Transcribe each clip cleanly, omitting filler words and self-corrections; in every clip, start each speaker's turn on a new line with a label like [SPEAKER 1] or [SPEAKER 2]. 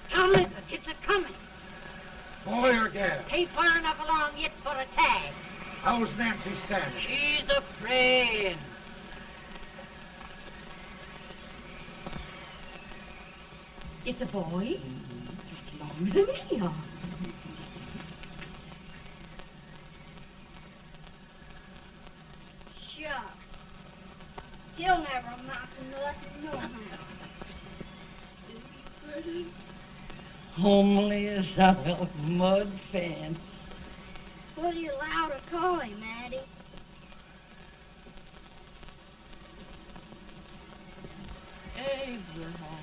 [SPEAKER 1] Tomlin, it's a-coming.
[SPEAKER 2] Boy or gal?
[SPEAKER 1] Ain't far enough along yet for a tag.
[SPEAKER 2] How's Nancy standing?
[SPEAKER 1] She's afraid.
[SPEAKER 3] It's a boy, as long as a me are.
[SPEAKER 4] Shucks. He'll never amount to nothing, no how.
[SPEAKER 1] Homely as a mud fence.
[SPEAKER 4] What do you allow to call him, Addie?
[SPEAKER 1] Abraham.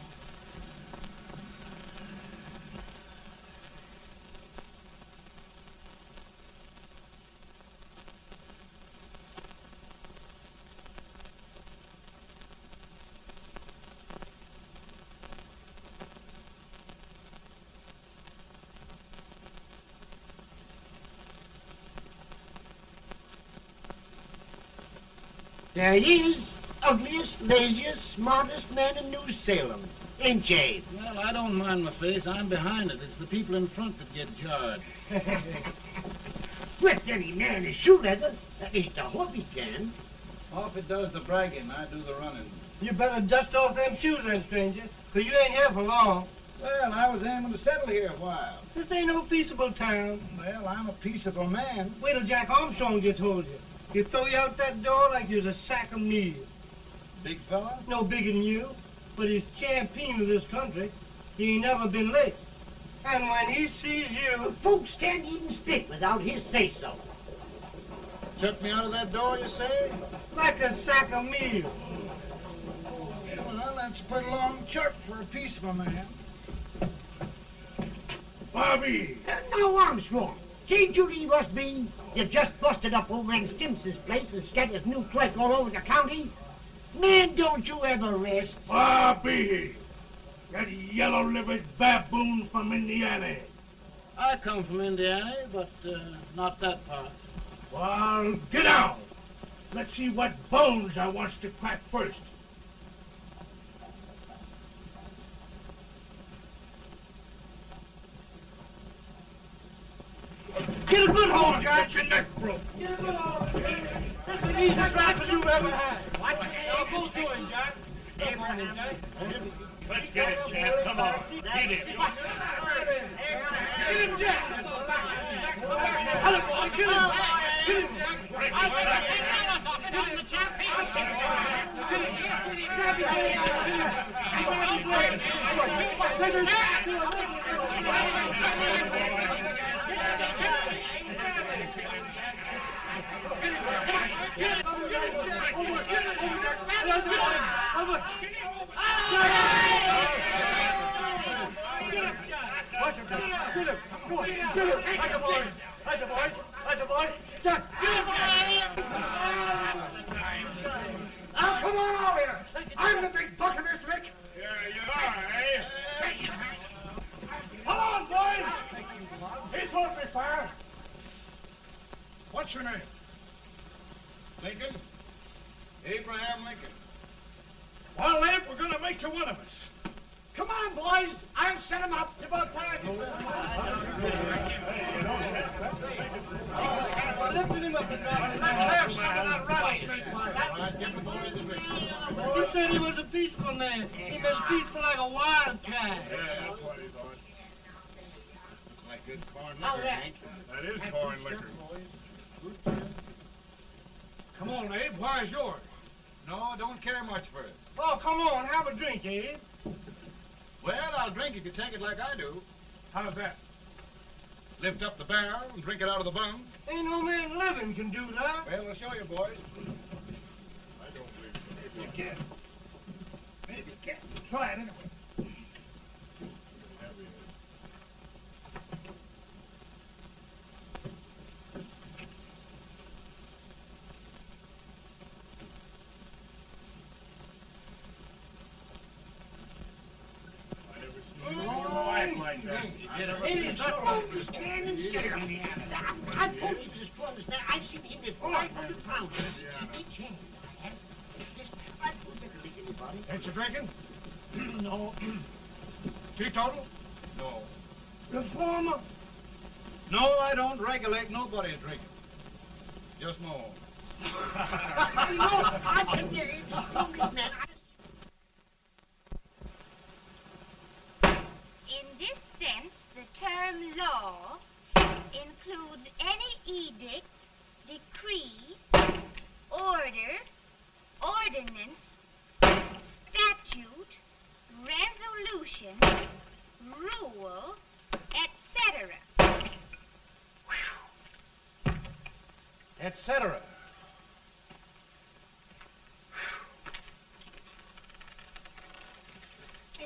[SPEAKER 5] There he is, ugliest, laziest, smartest man in New Salem. Ain't ye?
[SPEAKER 6] Well, I don't mind my face. I'm behind it. It's the people in front that get jarred.
[SPEAKER 5] With any man is shoe leather. At least I hope he can.
[SPEAKER 6] Off it does the bragging. I do the running.
[SPEAKER 7] You better dust off them shoes then, stranger, 'cause you ain't here for long.
[SPEAKER 6] Well, I was aiming to settle here a while.
[SPEAKER 7] This ain't no peaceable town.
[SPEAKER 6] Well, I'm a peaceable man.
[SPEAKER 7] Wait till Jack Armstrong gets hold of you. He'll throw you out that door like you're a sack of meal.
[SPEAKER 6] Big fella?
[SPEAKER 7] No bigger than you, but he's champion of this country. He ain't never been late. And when he sees you...
[SPEAKER 5] Folks can't even speak without his say-so.
[SPEAKER 6] Shut me out of that door, you say?
[SPEAKER 7] Like a sack of meal.
[SPEAKER 6] Well, that's a pretty long chart for a peaceable man.
[SPEAKER 2] Bobby!
[SPEAKER 5] Now, Armstrong, see Judy must be. You just busted up over in Stimson's place and scattered new clerk all over the county. Man, don't you ever rest.
[SPEAKER 2] Bobby! That yellow-livered baboon from Indiana.
[SPEAKER 6] I come from Indiana, but not that part.
[SPEAKER 2] Well, get out. Let's see what bones I wants to crack first.
[SPEAKER 7] Get a good hold, Jack.
[SPEAKER 2] Get your neck broke.
[SPEAKER 7] Get a good hold. That's the easiest rifle you've ever had. Watch it. Now, go to him, Jack. Come on, Jack.
[SPEAKER 2] Let's get it, Jack. Come on. Get it.
[SPEAKER 7] Get him, Jack. Hello, boy. Kill him. Kill him, Jack.
[SPEAKER 2] Break
[SPEAKER 7] I'll
[SPEAKER 2] his back.
[SPEAKER 7] Kill him. Kill him. Grab his leg. Grab his leg. Take his
[SPEAKER 5] Now, come on over here. I'm the big buck of this lick.
[SPEAKER 2] Yeah, you are, eh?
[SPEAKER 5] Come on, boys. He's open fire.
[SPEAKER 2] What's your name?
[SPEAKER 6] Lincoln? Abraham Lincoln.
[SPEAKER 2] Well, Abe, we're going to make you one of us.
[SPEAKER 5] Come on, boys. I'll set him up. It's about time.
[SPEAKER 7] Lifting him up and
[SPEAKER 5] Let's have some of that rattlesnake.
[SPEAKER 7] He said he was a peaceful man. He was peaceful like a wildcat.
[SPEAKER 2] Yeah, that's what he thought.
[SPEAKER 6] Looks like good corn
[SPEAKER 5] How's
[SPEAKER 6] liquor,
[SPEAKER 5] that?
[SPEAKER 6] Hank.
[SPEAKER 2] That is corn liquor.
[SPEAKER 7] Come on, Abe. Where's yours?
[SPEAKER 6] No, don't care much for it.
[SPEAKER 7] Oh, come on. Have a drink, Abe.
[SPEAKER 6] Well, I'll drink if you take it like I do.
[SPEAKER 2] How's that?
[SPEAKER 6] Lift up the barrel and drink it out of the bung.
[SPEAKER 7] Ain't no man living can do that.
[SPEAKER 6] Well, we'll show you, boys.
[SPEAKER 2] I don't believe so. Maybe you can. Maybe you can. Try it anyway.
[SPEAKER 5] Hey, stand and sit up. I told you this fellow there. I've seen him with 500 pounds. Each hand. I don't think anybody.
[SPEAKER 2] Ain't you drinking? No. Teetotal?
[SPEAKER 8] No.
[SPEAKER 2] Reformer?
[SPEAKER 8] No, I don't regulate nobody drinking. Just my own.
[SPEAKER 5] I can get it. Man.
[SPEAKER 4] In this sense, the term law includes any edict, decree, order, ordinance, statute, resolution, rule, etc.
[SPEAKER 8] Etc.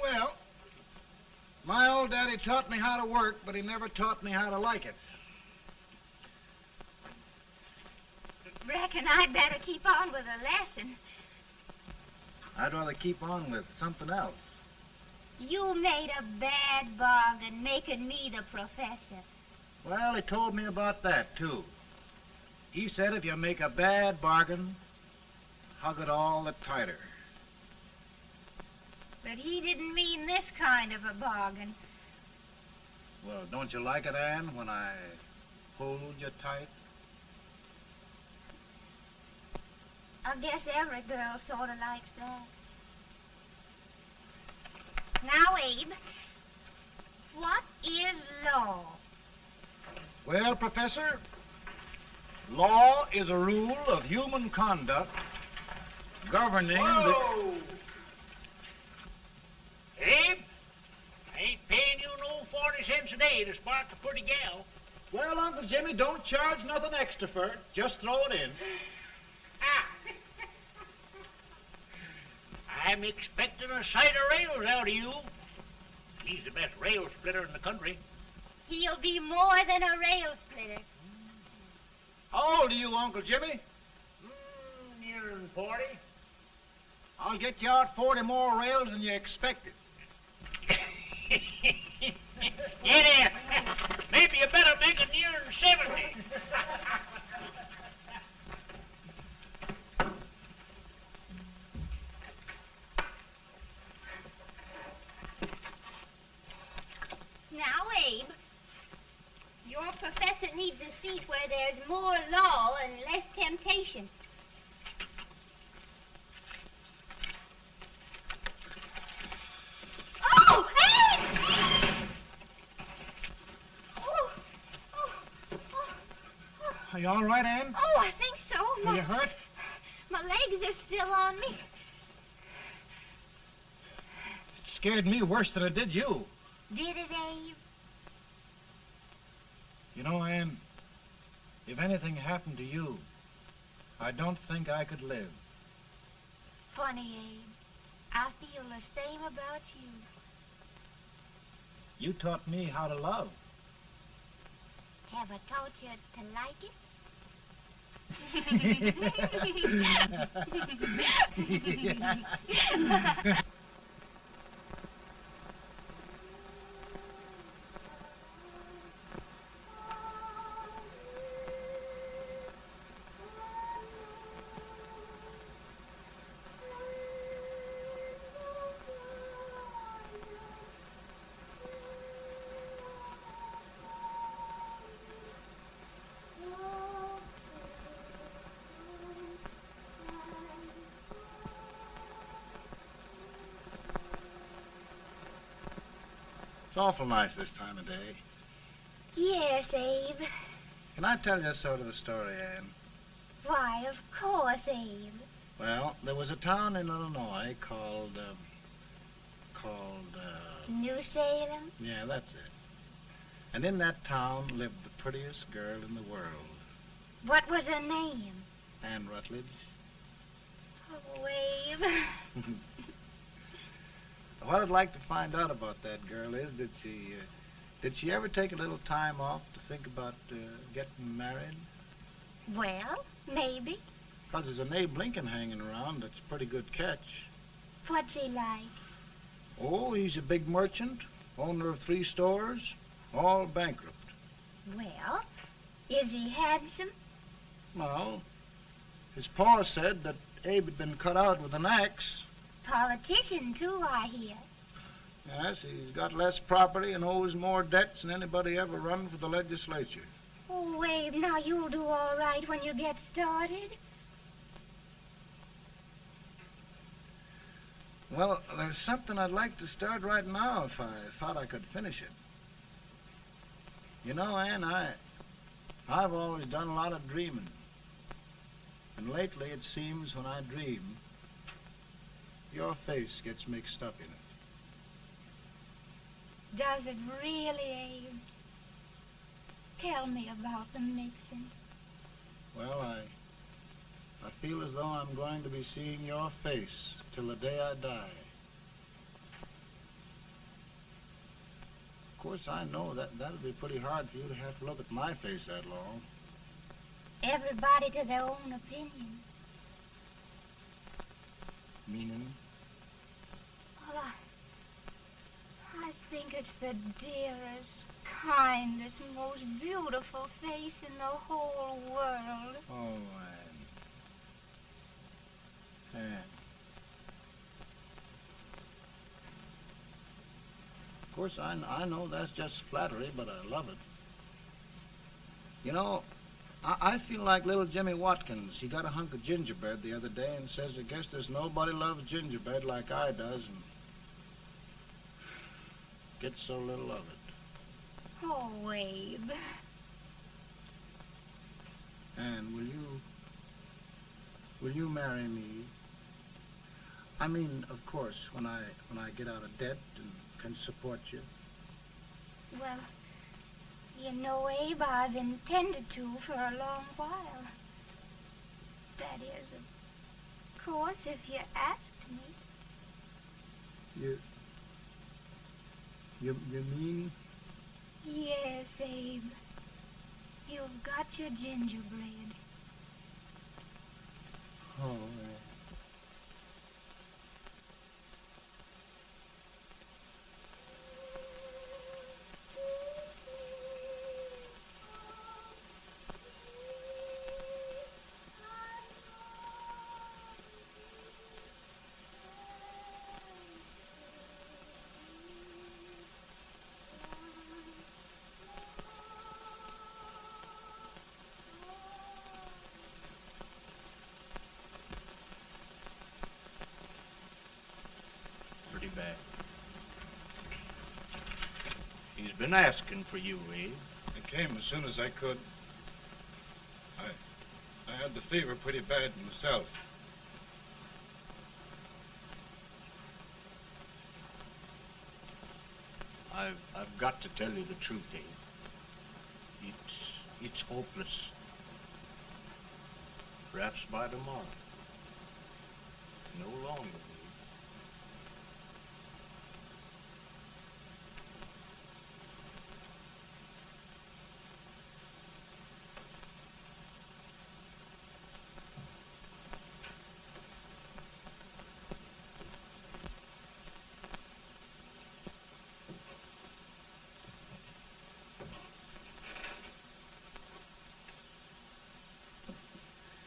[SPEAKER 8] Well, my old daddy taught me how to work, but he never taught me how to like it.
[SPEAKER 4] Reckon I'd better keep on with the lesson.
[SPEAKER 8] I'd rather keep on with something else.
[SPEAKER 4] You made a bad bargain making me the professor.
[SPEAKER 8] Well, he told me about that, too. He said if you make a bad bargain, hug it all the tighter.
[SPEAKER 4] But he didn't mean this kind of a bargain.
[SPEAKER 8] Well, don't you like it, Anne, when I hold you tight?
[SPEAKER 4] I guess every girl sort of likes that. Now, Abe, what is law?
[SPEAKER 8] Well, Professor, law is a rule of human conduct governing
[SPEAKER 2] Whoa! Abe, I ain't paying you no 40 cents a day to spark a pretty gal.
[SPEAKER 8] Well, Uncle Jimmy, don't charge nothing extra for it. Just throw it in.
[SPEAKER 2] Ah. I'm expecting a sight of rails out of you. He's the best rail splitter in the country.
[SPEAKER 4] He'll be more than a rail splitter.
[SPEAKER 8] How old are you, Uncle Jimmy?
[SPEAKER 2] Nearing 40.
[SPEAKER 8] I'll get you out 40 more rails than you expected.
[SPEAKER 2] Get in. Maybe you better make it nearing 70.
[SPEAKER 4] Now, Abe, your professor needs a seat where there's more law and less temptation. Oh, Abe! Oh,
[SPEAKER 8] Are you all right, Anne?
[SPEAKER 4] oh, I think so.
[SPEAKER 8] Are you hurt?
[SPEAKER 4] My legs are still on me.
[SPEAKER 8] It scared me worse than it did you.
[SPEAKER 4] Did it, Abe?
[SPEAKER 8] You know, Anne, if anything happened to you, I don't think I could live.
[SPEAKER 4] Funny, Abe. I feel the same about you.
[SPEAKER 8] You taught me how to love.
[SPEAKER 4] Have I taught you to like it?
[SPEAKER 8] It's awful nice this time of day.
[SPEAKER 4] Yes, Abe.
[SPEAKER 8] Can I tell you sort of a story, Anne?
[SPEAKER 4] Why, of course, Abe.
[SPEAKER 8] Well, there was a town in Illinois called,
[SPEAKER 4] New Salem?
[SPEAKER 8] yeah, that's it. And in that town lived the prettiest girl in the world,
[SPEAKER 4] What was her name?
[SPEAKER 8] Anne Rutledge.
[SPEAKER 4] Oh, Abe.
[SPEAKER 8] What I'd like to find out about that girl is, did she ever take a little time off to think about getting married?
[SPEAKER 4] Well, maybe.
[SPEAKER 8] Because there's an Abe Lincoln hanging around that's a pretty good catch.
[SPEAKER 4] What's he like?
[SPEAKER 8] Oh, he's a big merchant, owner of 3 stores. All bankrupt.
[SPEAKER 4] Well, is he handsome?
[SPEAKER 8] Well, his pa said that Abe had been cut out with an axe.
[SPEAKER 4] Politician, too, I hear.
[SPEAKER 8] Yes, he's got less property and owes more debts than anybody ever run for the legislature.
[SPEAKER 4] Oh, Abe, now you'll do all right when you get started.
[SPEAKER 8] Well, there's something I'd like to start right now if I thought I could finish it. You know, Ann, I've always done a lot of dreaming. And lately it seems when I dream, your face gets mixed up in it.
[SPEAKER 4] Does it really, Abe? Tell me about the mixing.
[SPEAKER 8] Well, I feel as though I'm going to be seeing your face till the day I die. Of course, I know that'll be pretty hard for you to have to look at my face that long.
[SPEAKER 4] Everybody to their own opinion.
[SPEAKER 8] Meaning?
[SPEAKER 4] Well, I think it's the dearest, kindest, most beautiful face in the whole world.
[SPEAKER 8] Oh, Ann. Of course, I know that's just flattery, but I love it. You know, I feel like little Jimmy Watkins. He got a hunk of gingerbread the other day and says, I guess there's nobody loves gingerbread like I does, and gets so little of it.
[SPEAKER 4] Oh, Abe.
[SPEAKER 8] Ann, will you marry me? I mean, of course, when I get out of debt and can support you.
[SPEAKER 4] Well, you know, Abe, I've intended to for a long while. That is, of course, if you asked me.
[SPEAKER 8] You mean?
[SPEAKER 4] Yes, Abe. You've got your gingerbread.
[SPEAKER 8] Oh,
[SPEAKER 2] Pretty bad. He's been asking for you, Abe.
[SPEAKER 6] I came as soon as I could. I had the fever pretty bad myself.
[SPEAKER 2] I've got to tell you the truth, Abe. It's hopeless. Perhaps by tomorrow. No longer, Abe.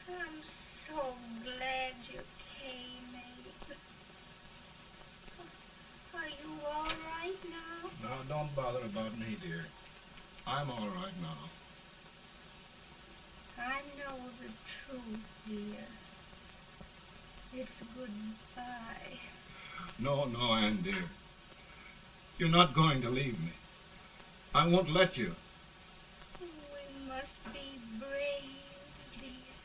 [SPEAKER 4] I'm so glad you came, Abe. Are you all right now?
[SPEAKER 6] Now, don't bother about me, dear. I'm all right now.
[SPEAKER 4] I know the truth, dear. It's goodbye.
[SPEAKER 6] No, Ann, dear. You're not going to leave me. I won't let you.
[SPEAKER 4] We must be brave, dear.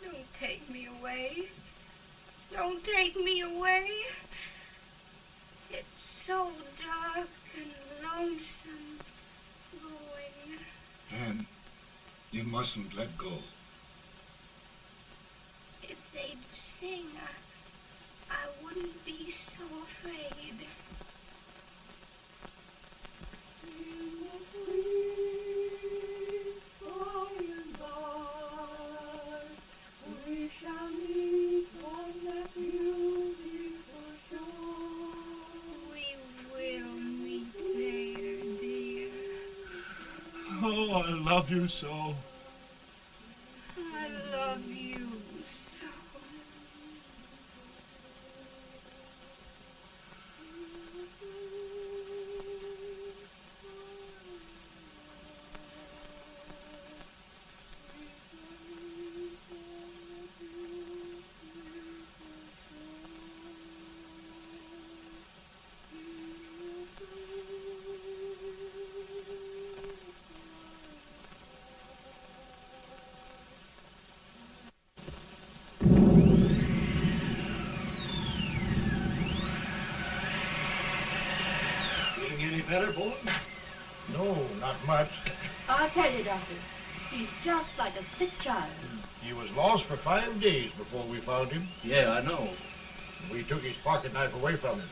[SPEAKER 4] Don't take me away. Don't take me away. It's so dark and lonesome going.
[SPEAKER 6] Ann, you mustn't let go.
[SPEAKER 4] If they'd sing, I wouldn't be so afraid. In the sweet by and by, we shall meet on that beautiful shore. We
[SPEAKER 6] I love you so.
[SPEAKER 3] I love you so.
[SPEAKER 6] Feeling any better, boy?
[SPEAKER 5] No, not much.
[SPEAKER 3] I'll tell you, Doctor, he's just like a sick child.
[SPEAKER 5] He was lost for 5 days before we found him.
[SPEAKER 6] Yeah, I know.
[SPEAKER 5] We took his pocket knife away from him.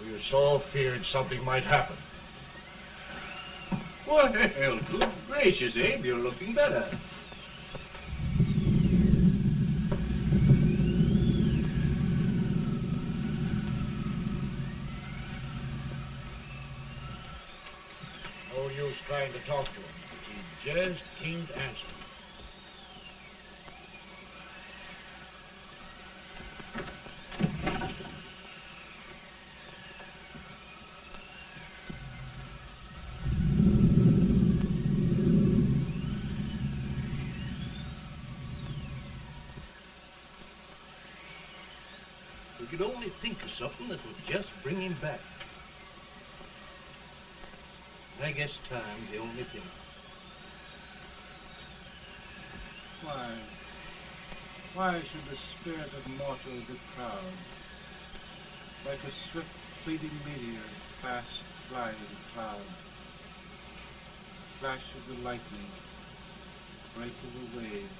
[SPEAKER 5] We were so feared something might happen.
[SPEAKER 6] Well, good gracious, Abe, you're looking better.
[SPEAKER 5] No use trying to talk to him. He just can't answer.
[SPEAKER 6] We could only think of something that would just bring him back. I guess time's the only thing.
[SPEAKER 9] Why should the spirit of mortal be proud? Like a swift fleeting meteor, fast flying cloud. Flash of the lightning, break of the wave.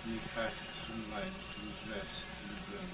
[SPEAKER 9] He passes from life to his rest in the grave.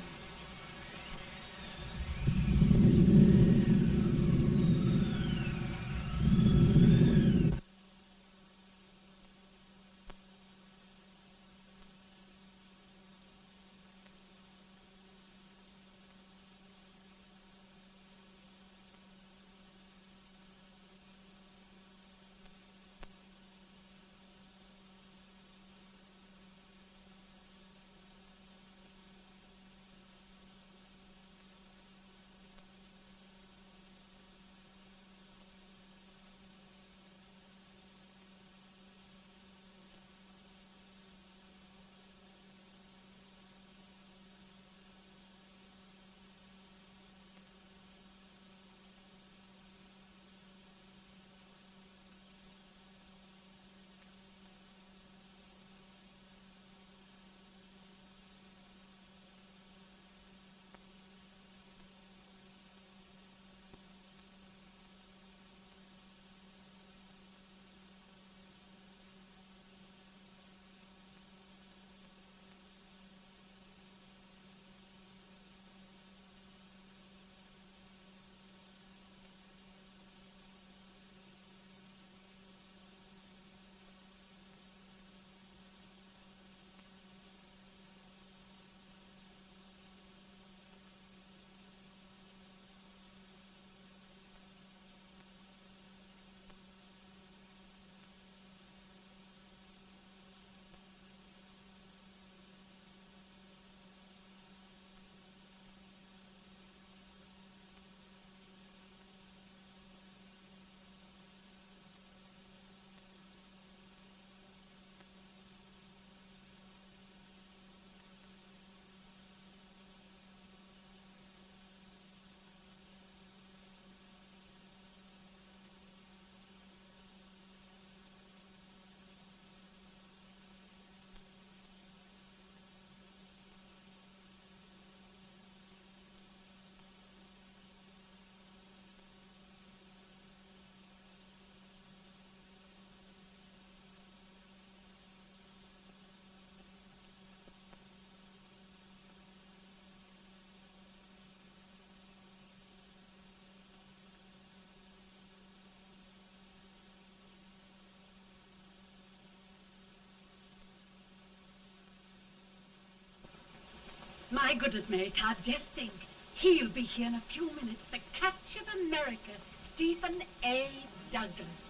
[SPEAKER 3] My goodness, Mary Todd, just think. He'll be here in a few minutes. The catch of America, Stephen A. Douglas.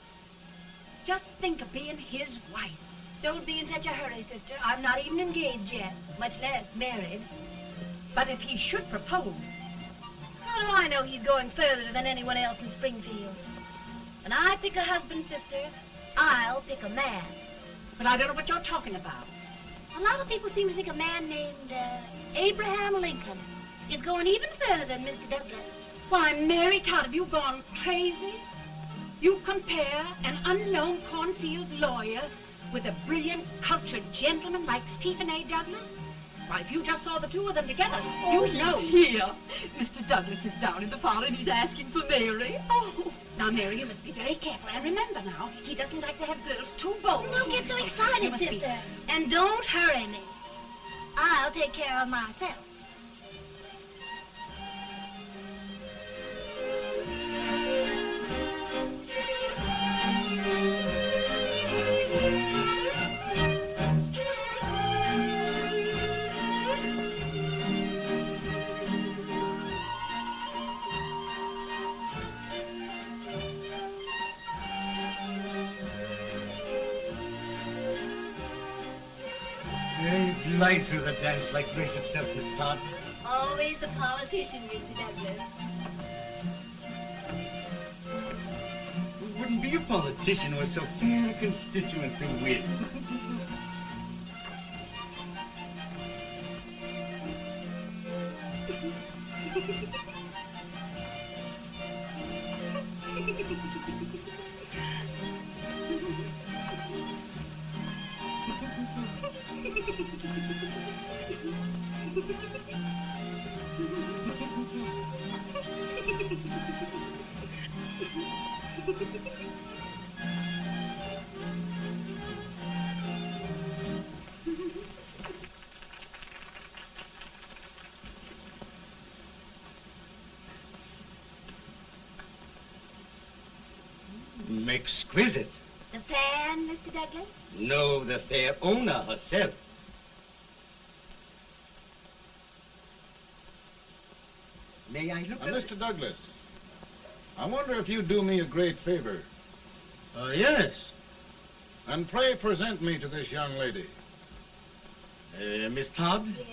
[SPEAKER 3] Just think of being his wife.
[SPEAKER 10] Don't be in such a hurry, sister. I'm not even engaged yet, much less married.
[SPEAKER 3] But if he should propose...
[SPEAKER 10] How do I know he's going further than anyone else in Springfield? When I pick a husband, sister, I'll pick a man.
[SPEAKER 3] But I don't know what you're talking about.
[SPEAKER 10] A lot of people seem to think a man named Abraham Lincoln is going even further than Mr. Douglas.
[SPEAKER 3] Why, Mary Todd, have you gone crazy? You compare an unknown cornfield lawyer with a brilliant, cultured gentleman like Stephen A. Douglas? Why, if you just saw the two of them together, you'd know.
[SPEAKER 11] Here. Mr. Douglas is down in the parlor and he's asking for Mary.
[SPEAKER 3] Oh, now, Mary, you must be very careful. And remember now, he doesn't like to have girls too bold.
[SPEAKER 10] Don't get so
[SPEAKER 3] You
[SPEAKER 10] excited,
[SPEAKER 3] must be-
[SPEAKER 10] sister. And don't hurry me. I'll take care of myself.
[SPEAKER 5] You glide through the dance like grace itself, Miss Todd.
[SPEAKER 10] Always the politician, Mr. Douglas.
[SPEAKER 5] Wouldn't be a politician with so fair a constituent to win. Exquisite.
[SPEAKER 10] The fan, Mr. Douglas?
[SPEAKER 5] No, the fair owner herself. May I look at
[SPEAKER 6] Mr. Douglas, I wonder if you'd do me a great favor.
[SPEAKER 5] Yes.
[SPEAKER 6] And pray present me to this young lady.
[SPEAKER 5] Miss Todd?
[SPEAKER 10] Yes.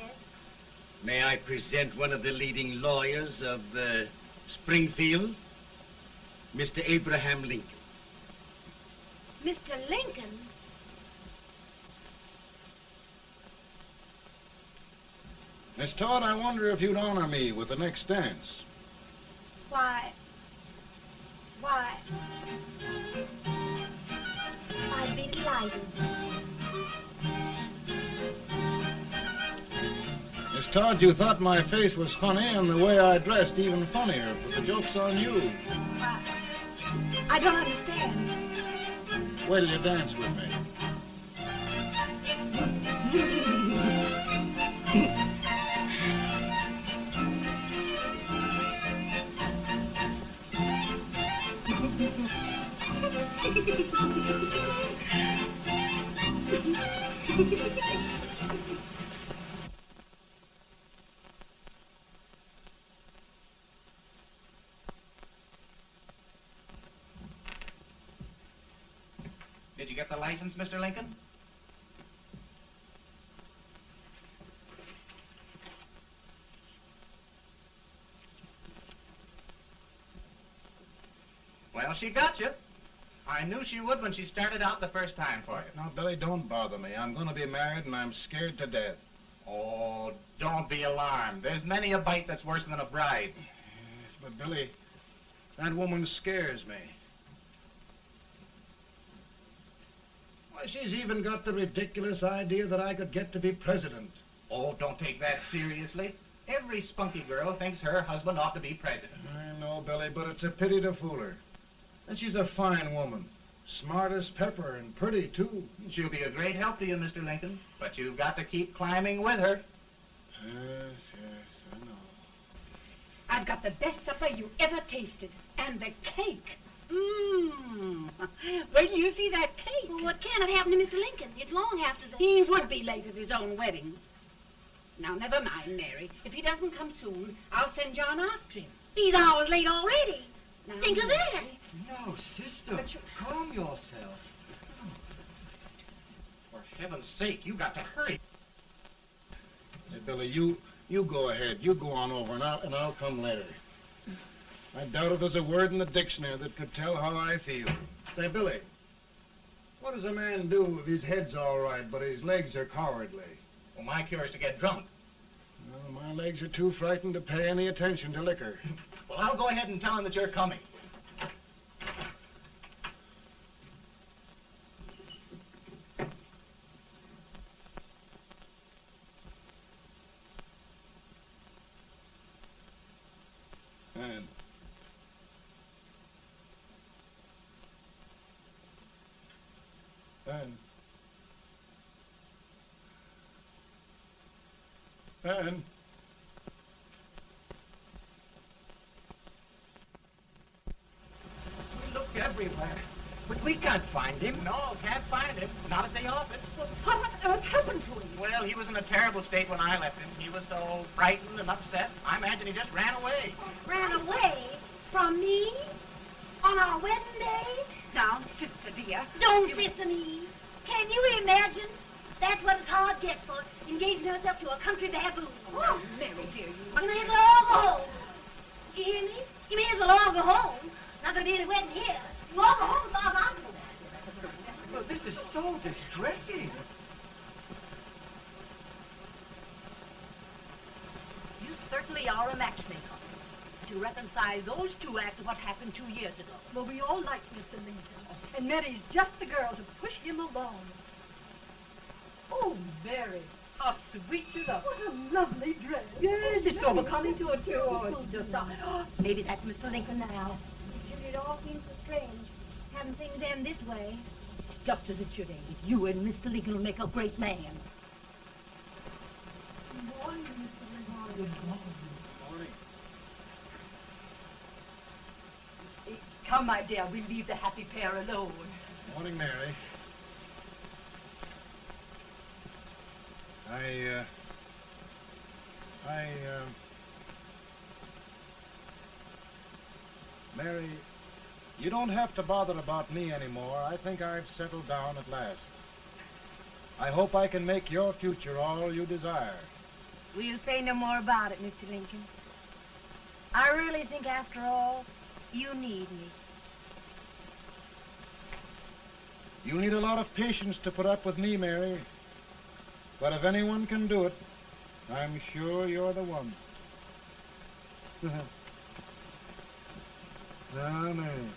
[SPEAKER 5] May I present one of the leading lawyers of Springfield, Mr. Abraham Lincoln.
[SPEAKER 10] Mr. Lincoln?
[SPEAKER 6] Miss Todd, I wonder if you'd honor me with the next dance.
[SPEAKER 10] Why, I'd be delighted.
[SPEAKER 6] Miss Todd, you thought my face was funny and the way I dressed even funnier, but the joke's on you.
[SPEAKER 10] I don't understand.
[SPEAKER 6] Wait till you dance with me.
[SPEAKER 12] Did you get the license, Mr. Lincoln? Well, she got you. I knew she would when she started out the first time for you.
[SPEAKER 6] Now, Billy, don't bother me. I'm going to be married and I'm scared to death.
[SPEAKER 12] Oh, don't be alarmed. There's many a bite that's worse than a bride.
[SPEAKER 6] Yes, but Billy, that woman scares me. Why, she's even got the ridiculous idea that I could get to be president.
[SPEAKER 12] Oh, don't take that seriously. Every spunky girl thinks her husband ought to be president.
[SPEAKER 6] I know, Billy, but it's a pity to fool her. And she's a fine woman. Smart as pepper and pretty, too.
[SPEAKER 12] She'll be a great help to you, Mr. Lincoln. But you've got to keep climbing with her.
[SPEAKER 6] Yes, I know.
[SPEAKER 3] I've got the best supper you ever tasted. And the cake. Mmm. Wait till you see that cake.
[SPEAKER 10] Well, what can have happened to Mr. Lincoln? It's long after the...
[SPEAKER 3] He would be late at his own wedding. Now, never mind, Mary. If he doesn't come soon, I'll send John after him.
[SPEAKER 10] He's hours late already.
[SPEAKER 3] Now,
[SPEAKER 10] Think of that.
[SPEAKER 5] No, sister,
[SPEAKER 3] But you-
[SPEAKER 5] calm yourself.
[SPEAKER 12] heaven's sake, you got to hurry.
[SPEAKER 8] Hey, Billy, you go ahead. You go on over, and I'll come later. I doubt if there's a word in the dictionary that could tell how I feel. Say, Billy, what does a man do if his head's all right, but his legs are cowardly?
[SPEAKER 12] Well, my cure is to get drunk.
[SPEAKER 8] Well, my legs are too frightened to pay any attention to liquor.
[SPEAKER 12] Well, I'll go ahead and tell him that you're coming.
[SPEAKER 8] Ben.
[SPEAKER 12] We looked everywhere, but we can't find him. No, can't find him. Not at the office.
[SPEAKER 3] Well, what on earth happened to him?
[SPEAKER 12] Well, he was in a terrible state when I left him. He was so frightened and upset. I imagine he just ran away.
[SPEAKER 3] Ran away from me on our wedding day?
[SPEAKER 11] Now, sister dear.
[SPEAKER 3] Don't listen, Eve. Can you imagine? That's what it's hard gets for engaging herself to a country baboon.
[SPEAKER 11] Oh, Mary, dear,
[SPEAKER 3] You may as well all go home. You hear me? You may as well all go home. Not gonna be any wedding here. You all go home as far as I'm concerned.
[SPEAKER 5] Well, this is so distressing.
[SPEAKER 11] You certainly are a matchmaker. To reconcile those two after what happened 2 years ago.
[SPEAKER 10] Well, we all like Mr. Lincoln, and Mary's just the girl to push him along.
[SPEAKER 11] Oh, Mary, how sweet you look.
[SPEAKER 10] What a lovely dress.
[SPEAKER 11] Yes, it's overcoming to it, too. Oh, it's just, maybe that's Mr. Lincoln now.
[SPEAKER 4] It all seems so strange, having things end this way.
[SPEAKER 11] It's just as it should end. You and Mr. Lincoln will make a great man.
[SPEAKER 10] Good morning, Mr. Lincoln.
[SPEAKER 11] Good morning.
[SPEAKER 8] Morning.
[SPEAKER 11] Come, my dear, we'll leave the happy pair alone.
[SPEAKER 8] Morning, Mary. Mary, you don't have to bother about me anymore. I think I've settled down at last. I hope I can make your future all you desire.
[SPEAKER 10] We'll say no more about it, Mr. Lincoln. I really think, after all, you need me.
[SPEAKER 8] You need a lot of patience to put up with me, Mary. But if anyone can do it, I'm sure you're the one. Now, Mary.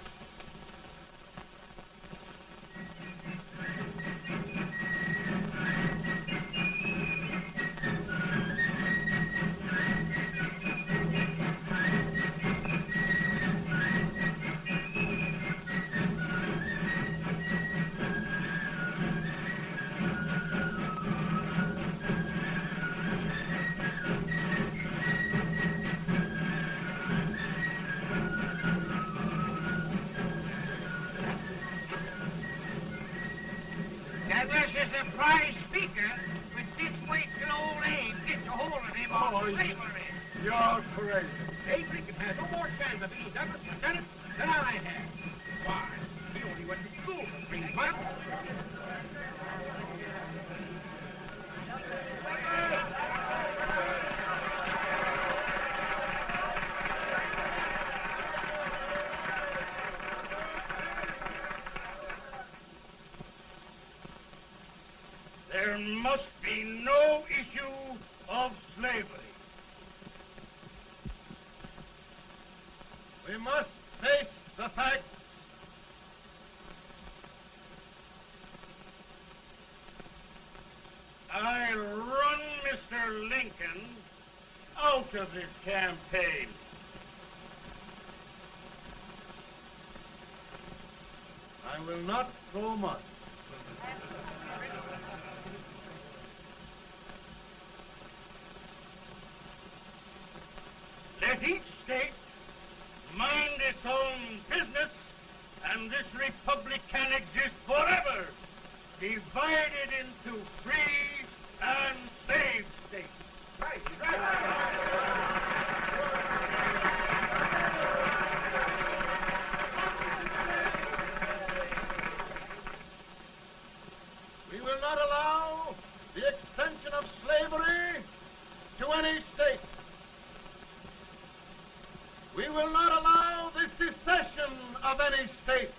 [SPEAKER 5] Douglas is a prize speaker, but this way till old Abe gets a hold of him on slavery.
[SPEAKER 6] You're crazy.
[SPEAKER 5] Abe Lincoln has no more chance of being Douglas Lieutenant than I have. Why? He only went to school for 3 months.
[SPEAKER 2] There must be no issue of slavery. We must face the fact I run Mr. Lincoln out of this campaign. I will not throw much. Let each state mind its own business, and this republic can exist forever, divided into free and slave states.
[SPEAKER 5] Right.
[SPEAKER 2] We will not allow any state. We will not allow the secession of any state.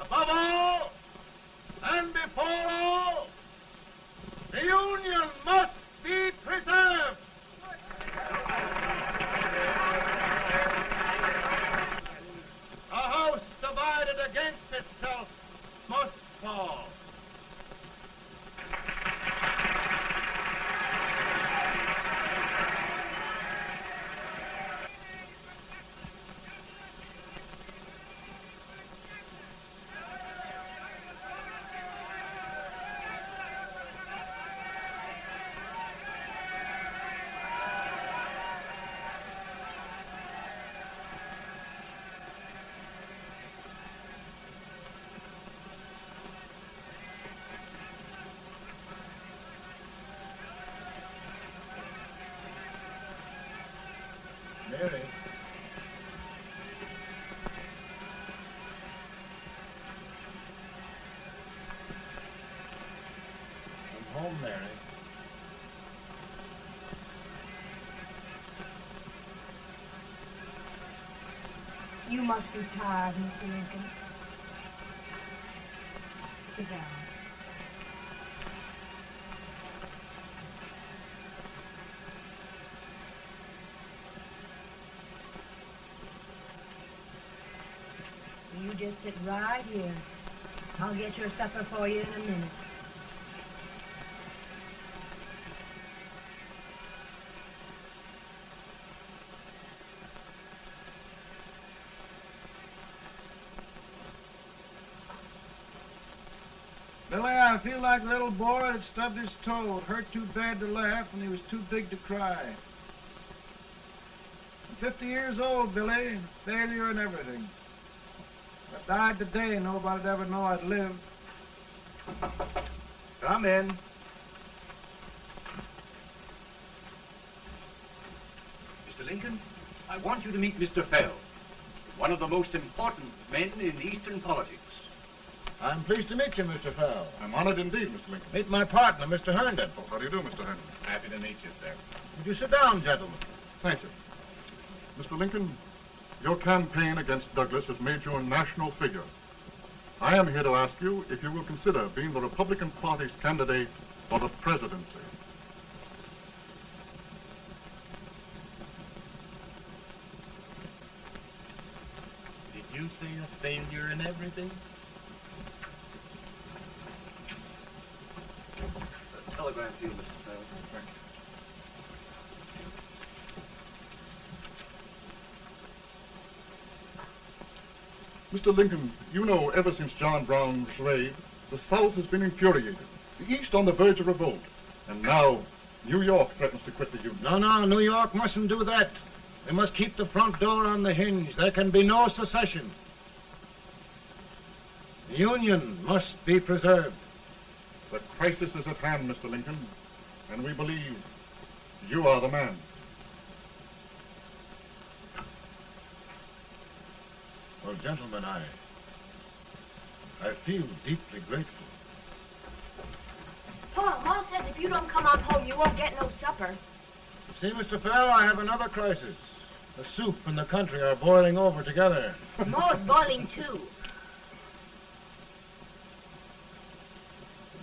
[SPEAKER 2] Above all, and before all, the Union must be preserved. A house divided against itself must fall.
[SPEAKER 8] Mary. I'm home, Mary.
[SPEAKER 10] You must be tired, Mr. Lincoln. Sit down. You just sit right here. I'll get your supper for you in a minute.
[SPEAKER 9] Billy, I feel like a little boy that stubbed his toe. It hurt too bad to laugh and he was too big to cry. I'm 50 years old, Billy. Failure and everything. If I died today, nobody'd ever know I'd lived.
[SPEAKER 12] Come in. Mr. Lincoln, I want you to meet Mr. Fell, one of the most important men in Eastern politics.
[SPEAKER 8] I'm pleased to meet you, Mr. Fell.
[SPEAKER 6] I'm honored indeed, Mr. Lincoln.
[SPEAKER 8] Meet my partner, Mr. Herndon.
[SPEAKER 6] Oh, how do you do, Mr. Herndon?
[SPEAKER 12] Happy to meet you, sir.
[SPEAKER 8] Would you sit down, gentlemen?
[SPEAKER 6] Thank you. Mr. Lincoln, your campaign against Douglas has made you a national figure. I am here to ask you if you will consider being the Republican Party's candidate for the presidency.
[SPEAKER 12] Did you say a failure in everything? A telegram to you, Mr. Fell.
[SPEAKER 6] Thank you. Mr. Lincoln, you know ever since John Brown was slaved, the South has been infuriated, the East on the verge of revolt, and now New York threatens to quit the Union.
[SPEAKER 8] No, New York mustn't do that. We must keep the front door on the hinge. There can be no secession. The Union must be preserved.
[SPEAKER 6] The crisis is at hand, Mr. Lincoln, and we believe you are the man.
[SPEAKER 8] Well, gentlemen, I feel deeply grateful.
[SPEAKER 10] Pa, Ma says if you don't come on home, you won't get no supper.
[SPEAKER 8] See, Mr. Fell, I have another crisis. The soup and the country are boiling over together.
[SPEAKER 10] Ma's boiling too.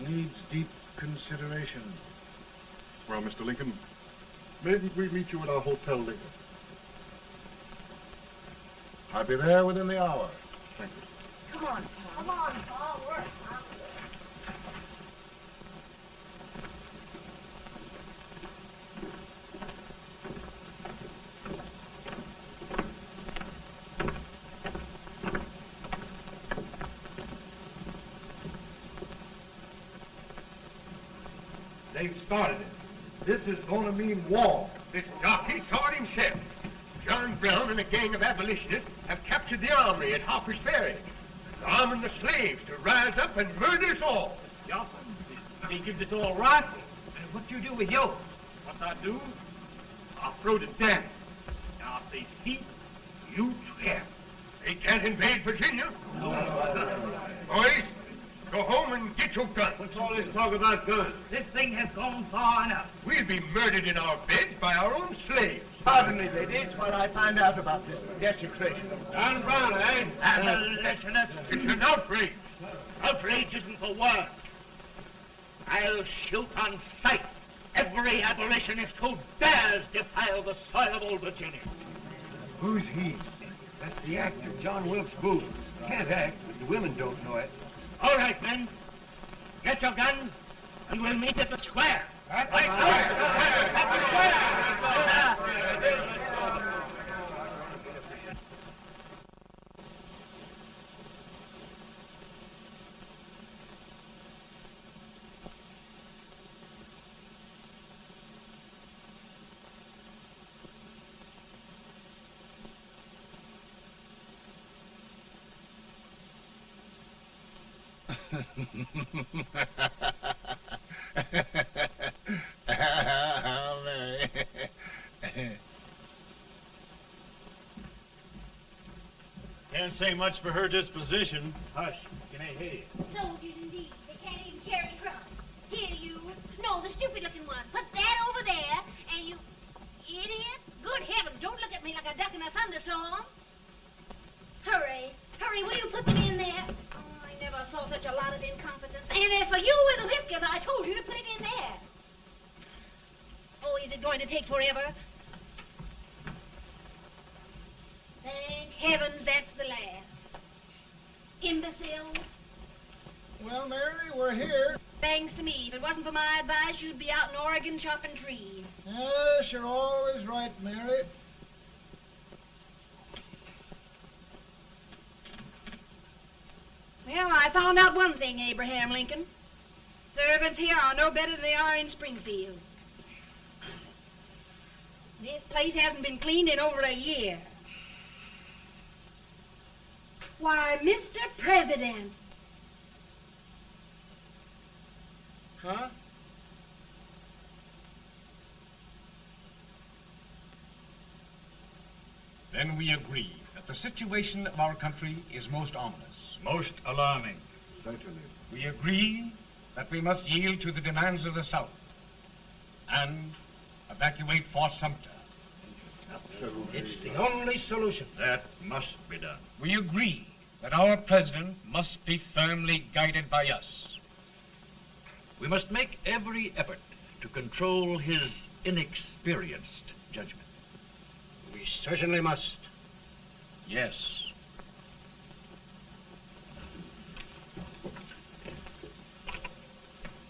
[SPEAKER 8] Needs deep consideration.
[SPEAKER 6] Well, Mr. Lincoln, maybe we meet you at our hotel later.
[SPEAKER 8] I'll be there within the hour.
[SPEAKER 6] Thank you.
[SPEAKER 10] Come on, Pa. Come on, Pa. We're hungry.
[SPEAKER 2] They've started it. This is going to mean war.
[SPEAKER 5] This jockey saw it himself. John Brown and a gang of abolitionists have captured the armory at Harper's Ferry. They're arming the slaves to rise up and murder us all.
[SPEAKER 2] Johnson, they give us all rifles. And what you do with yours? What I do? I'll throw the down. Now, if they speak, you trap.
[SPEAKER 5] They can't invade Virginia. Boys,
[SPEAKER 2] Go home and get your gun.
[SPEAKER 5] What's all this talk about guns?
[SPEAKER 2] This thing has gone far enough. We'll be murdered in our beds by our own slaves.
[SPEAKER 5] Pardon me, ladies, while I find out about this desecration. John Brown, eh?
[SPEAKER 2] Abolitionist. It's an outrage. Outrage isn't the word. I'll shoot on sight every abolitionist who dares defile the soil of old Virginia.
[SPEAKER 5] Who's he? That's the actor, John Wilkes Booth. Can't act, but the women don't know it.
[SPEAKER 2] All right, men. Get your guns, and we'll meet at the square.
[SPEAKER 5] At
[SPEAKER 2] the
[SPEAKER 8] Mary.
[SPEAKER 13] Can't say much for her disposition.
[SPEAKER 5] Hush, can I hear you?
[SPEAKER 4] Soldiers indeed. They can't even carry crumbs. Here, you. No, the stupid-looking one. Put that over there, and you... Idiot. Good heavens, don't look at me like a duck in a thunderstorm. Hurry. Hurry, will you put them in there? Oh, I never saw such a lot of incompetence. And as for you with the whiskers, I told you to put it in there. Oh, is it going to take forever? Thank heavens that's the last. Imbecile.
[SPEAKER 8] Well, Mary, we're here.
[SPEAKER 10] Thanks to me. If it wasn't for my advice, you'd be out in Oregon chopping trees.
[SPEAKER 8] Yes, you're always right, Mary.
[SPEAKER 10] Well, I found out one thing, Abraham Lincoln. Servants here are no better than they are in Springfield. This place hasn't been cleaned in over a year. Why, Mr. President.
[SPEAKER 8] Huh?
[SPEAKER 12] Then we agree that the situation of our country is most ominous.
[SPEAKER 2] Most alarming.
[SPEAKER 5] Certainly.
[SPEAKER 12] We agree that we must yield to the demands of the South and evacuate Fort Sumter.
[SPEAKER 5] It's the only solution.
[SPEAKER 2] That must be done.
[SPEAKER 12] We agree that our president must be firmly guided by us.
[SPEAKER 2] We must make every effort to control his inexperienced judgment.
[SPEAKER 5] We certainly must.
[SPEAKER 12] Yes.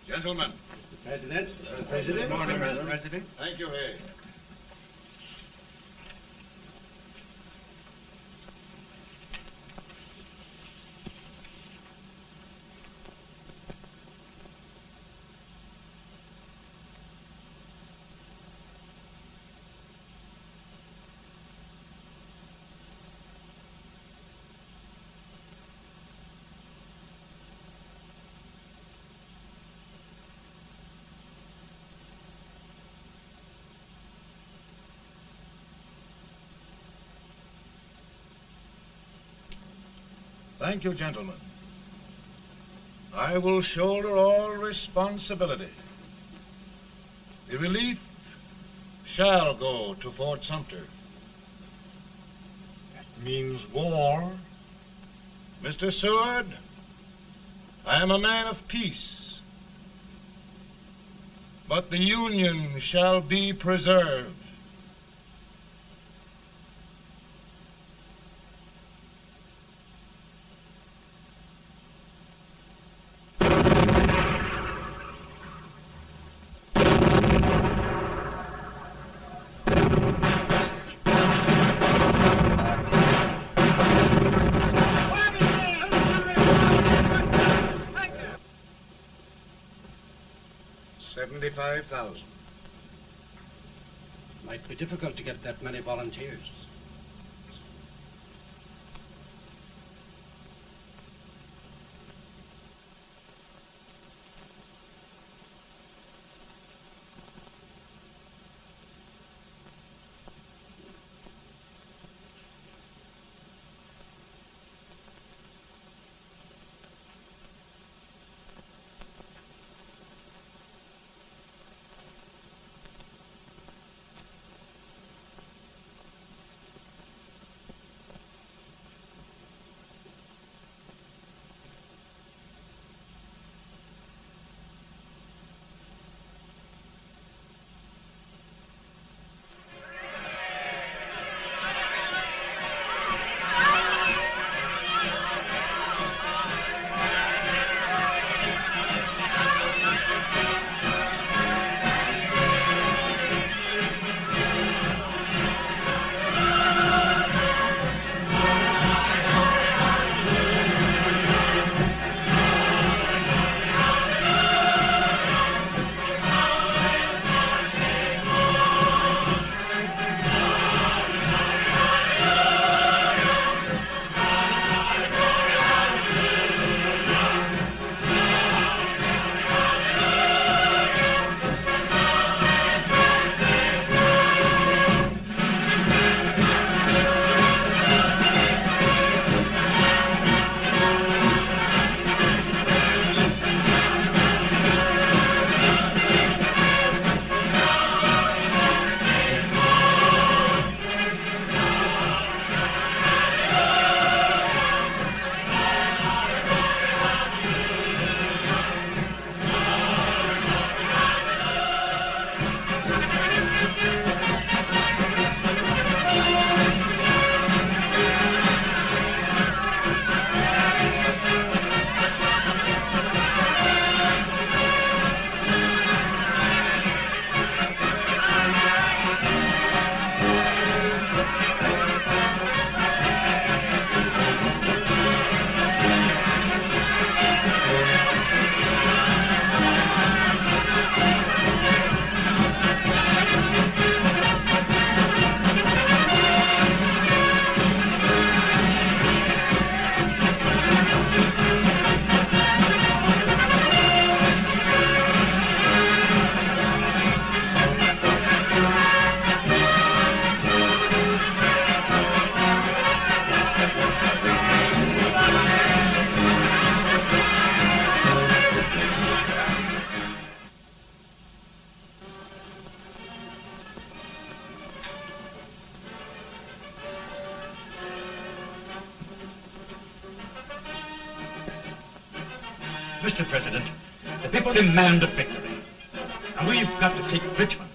[SPEAKER 12] Gentlemen.
[SPEAKER 5] Mr. President. Mr. President.
[SPEAKER 12] Good morning, Mr. President.
[SPEAKER 8] Thank you, Hay. Thank you, gentlemen. I will shoulder all responsibility. The relief shall go to Fort Sumter.
[SPEAKER 13] That means war.
[SPEAKER 8] Mr. Seward, I am a man of peace, but the Union shall be preserved. $75,000.
[SPEAKER 5] Might be difficult to get that many volunteers.
[SPEAKER 12] Mr. President, the people demand a victory. And we've got to take Richmond.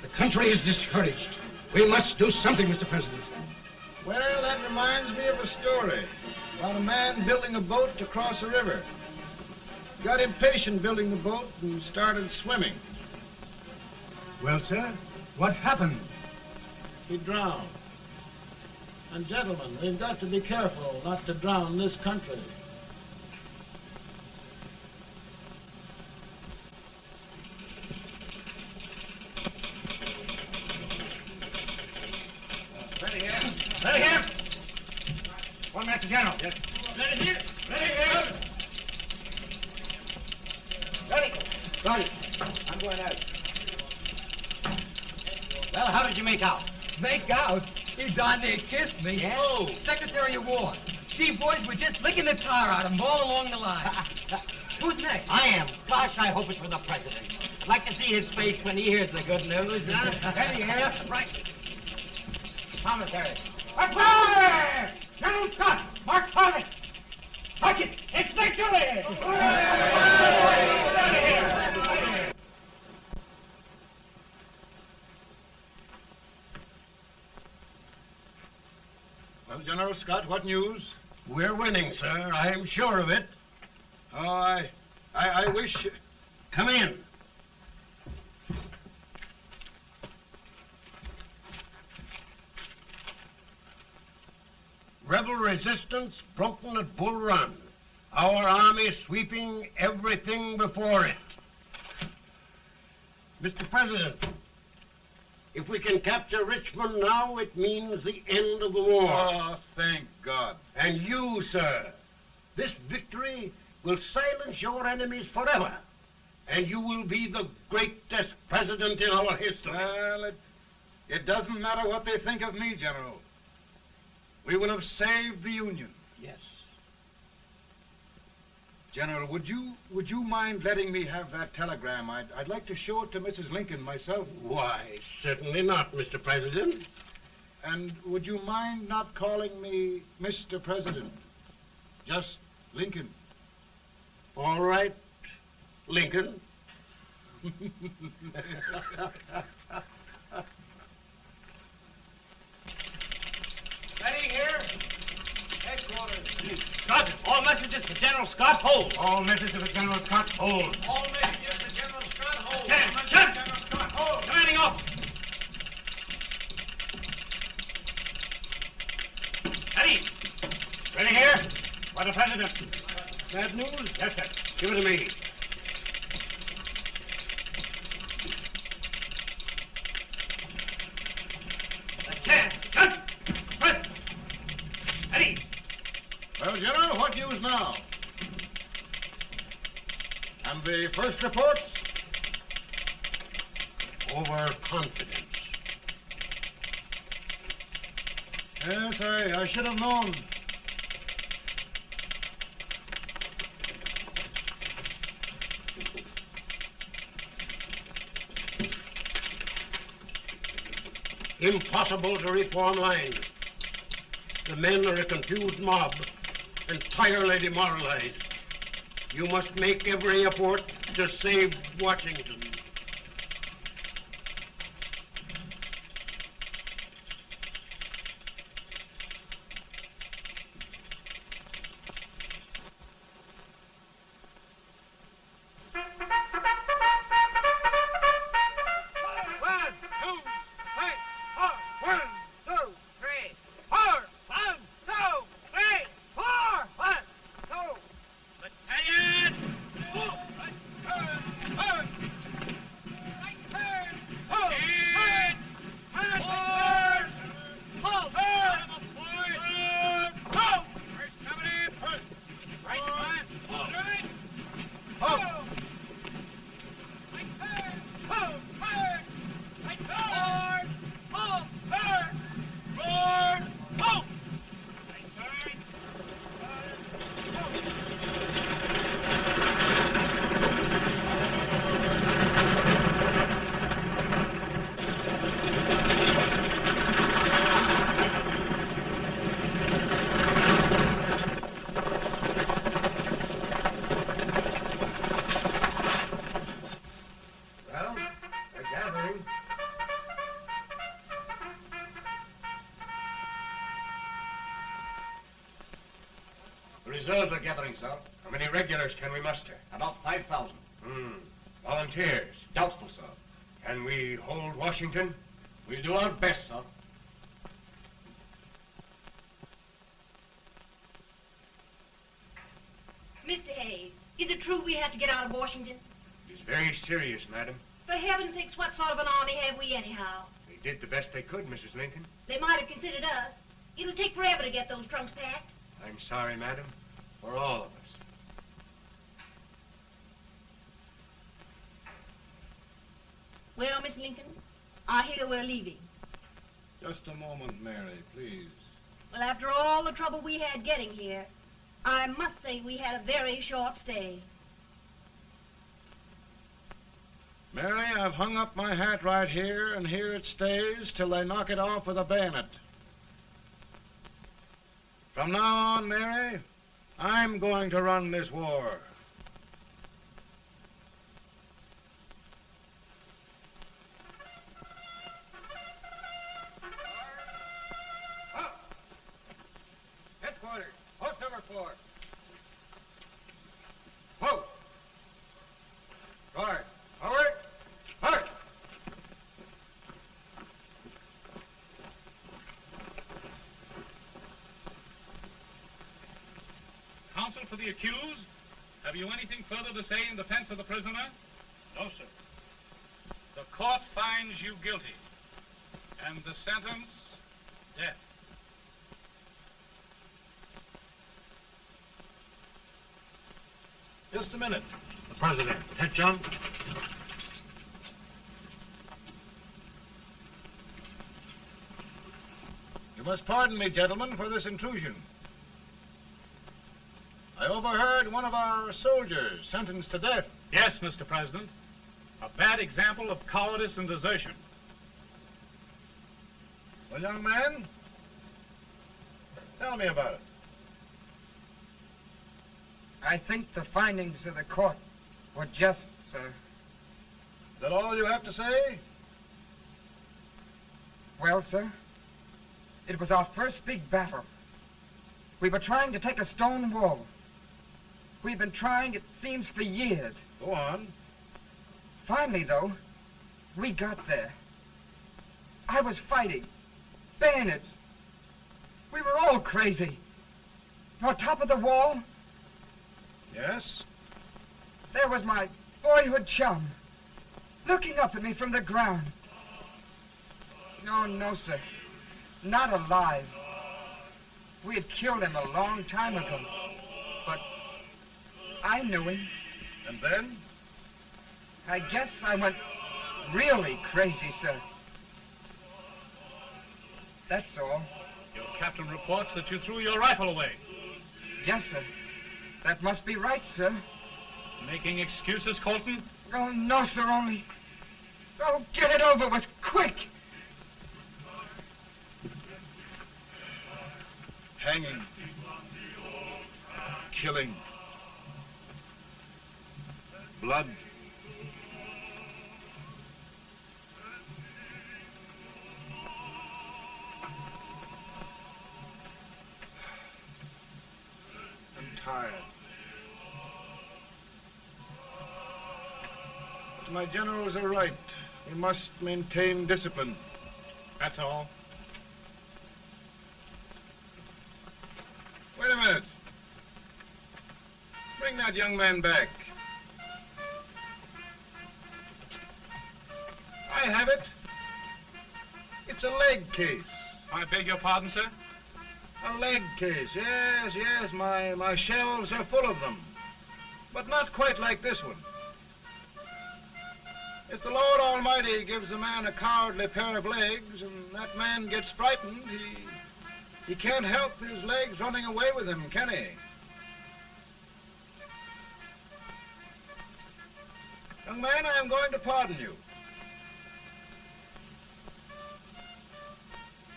[SPEAKER 5] The country is discouraged. We must do something, Mr. President.
[SPEAKER 8] Well, that reminds me of a story about a man building a boat to cross a river. He got impatient building the boat and started swimming.
[SPEAKER 5] Well, sir, what happened?
[SPEAKER 8] He drowned. And gentlemen, we've got to be careful not to drown this country.
[SPEAKER 2] Ready here. Ready here. One minute to General. Yes. Ready here. Ready here. Ready.
[SPEAKER 5] Ready.
[SPEAKER 2] I'm going out.
[SPEAKER 5] Well, how did you make out?
[SPEAKER 14] Make out? He darn near kissed me.
[SPEAKER 5] Yeah?
[SPEAKER 14] Oh, Secretary of War. Gee, boys, we're just licking the tar out of him all along the line. Who's next?
[SPEAKER 5] I am. Gosh, I hope it's for the President. I'd like to see his face when he hears the good news. Ready here. Right. Commissary.
[SPEAKER 2] Fire! General Scott, Mark Harvey. Touch it. It's victory! Out of here.
[SPEAKER 8] Well, General Scott, what news?
[SPEAKER 5] We're winning, sir. I'm sure of it.
[SPEAKER 8] Oh, I wish...
[SPEAKER 5] Come in. Rebel resistance broken at Bull Run. Our army sweeping everything before it. Mr. President, if we can capture Richmond now, it means the end of the war.
[SPEAKER 8] Oh, thank God.
[SPEAKER 5] And you, sir, this victory will silence your enemies forever. And you will be the greatest president in our history.
[SPEAKER 8] Well, it doesn't matter what they think of me, General. We will have saved the Union.
[SPEAKER 5] Yes.
[SPEAKER 8] General, would you mind letting me have that telegram? I'd like to show it to Mrs. Lincoln myself.
[SPEAKER 5] Why, certainly not, Mr. President.
[SPEAKER 8] And would you mind not calling me Mr. President? Just Lincoln.
[SPEAKER 5] All right, Lincoln.
[SPEAKER 2] Ready here. Headquarters. Sergeant, all messages for General Scott, hold. All messages for General Scott, hold. All messages for General Scott, hold. General Scott, hold. Commanding off. Ready. Ready here. For the President.
[SPEAKER 5] Bad news?
[SPEAKER 2] Yes, sir.
[SPEAKER 5] Give it to me.
[SPEAKER 8] Well, General, what news now? And the first reports?
[SPEAKER 5] Overconfidence.
[SPEAKER 8] Yes, I should have known.
[SPEAKER 5] Impossible to reform lines. The men are a confused mob, entirely demoralized. You must make every effort to save Washington. Reserves are gathering, sir.
[SPEAKER 12] How many regulars can we muster?
[SPEAKER 8] About 5,000.
[SPEAKER 12] Volunteers?
[SPEAKER 8] Doubtful, sir.
[SPEAKER 12] Can we hold Washington?
[SPEAKER 8] We'll do our best, sir.
[SPEAKER 10] Mr. Hayes, is it true we have to get out of Washington?
[SPEAKER 12] It is very serious, madam.
[SPEAKER 10] For heaven's sakes, what sort of an army have we anyhow?
[SPEAKER 12] They did the best they could, Mrs. Lincoln.
[SPEAKER 10] They might have considered us. It'll take forever to get those trunks packed.
[SPEAKER 12] I'm sorry, madam, for all of us.
[SPEAKER 10] Well, Miss Lincoln, I hear we're leaving.
[SPEAKER 8] Just a moment, Mary, please.
[SPEAKER 10] Well, after all the trouble we had getting here, I must say we had a very short stay.
[SPEAKER 8] Mary, I've hung up my hat right here, and here it stays till they knock it off with a bayonet. From now on, Mary, I'm going to run this war.
[SPEAKER 12] Headquarters, post number 4. Whoa! Guard, forward, march!
[SPEAKER 2] Counsel for the accused, have you anything further to say in defense of the prisoner? No, sir. The court finds you guilty, and the sentence, death.
[SPEAKER 8] Just a minute.
[SPEAKER 5] The president. Head, John.
[SPEAKER 8] You must pardon me, gentlemen, for this intrusion. I overheard one of our soldiers sentenced to death.
[SPEAKER 2] Yes, Mr. President. A bad example of cowardice and desertion.
[SPEAKER 8] Well, young man, tell me about it.
[SPEAKER 14] I think the findings of the court were just, sir.
[SPEAKER 8] Is that all you have to say?
[SPEAKER 14] Well, sir, it was our first big battle. We were trying to take a stone wall. We've been trying, it seems, for years.
[SPEAKER 8] Go on.
[SPEAKER 14] Finally, though, we got there. I was fighting. Bayonets. We were all crazy. On top of the wall,
[SPEAKER 8] Yes?
[SPEAKER 14] there was my boyhood chum, looking up at me from the ground. No, no, sir. Not alive. We had killed him a long time ago. But I knew him.
[SPEAKER 8] And then?
[SPEAKER 14] I guess I went really crazy, sir. That's all.
[SPEAKER 2] Your captain reports that you threw your rifle away.
[SPEAKER 14] Yes, sir. That must be right, sir.
[SPEAKER 2] Making excuses, Colton?
[SPEAKER 14] Oh, no, sir, only... Oh, get it over with, quick!
[SPEAKER 8] Hanging. Killing. Blood. I'm tired. My generals are right. We must maintain discipline.
[SPEAKER 2] That's all.
[SPEAKER 8] Wait a minute. Bring that young man back. I have it. It's a leg case.
[SPEAKER 2] I beg your pardon, sir?
[SPEAKER 8] A leg case, yes, yes. My shelves are full of them. But not quite like this one. If the Lord Almighty gives a man a cowardly pair of legs and that man gets frightened, he can't help his legs running away with him, can he? Young man, I am going to pardon you.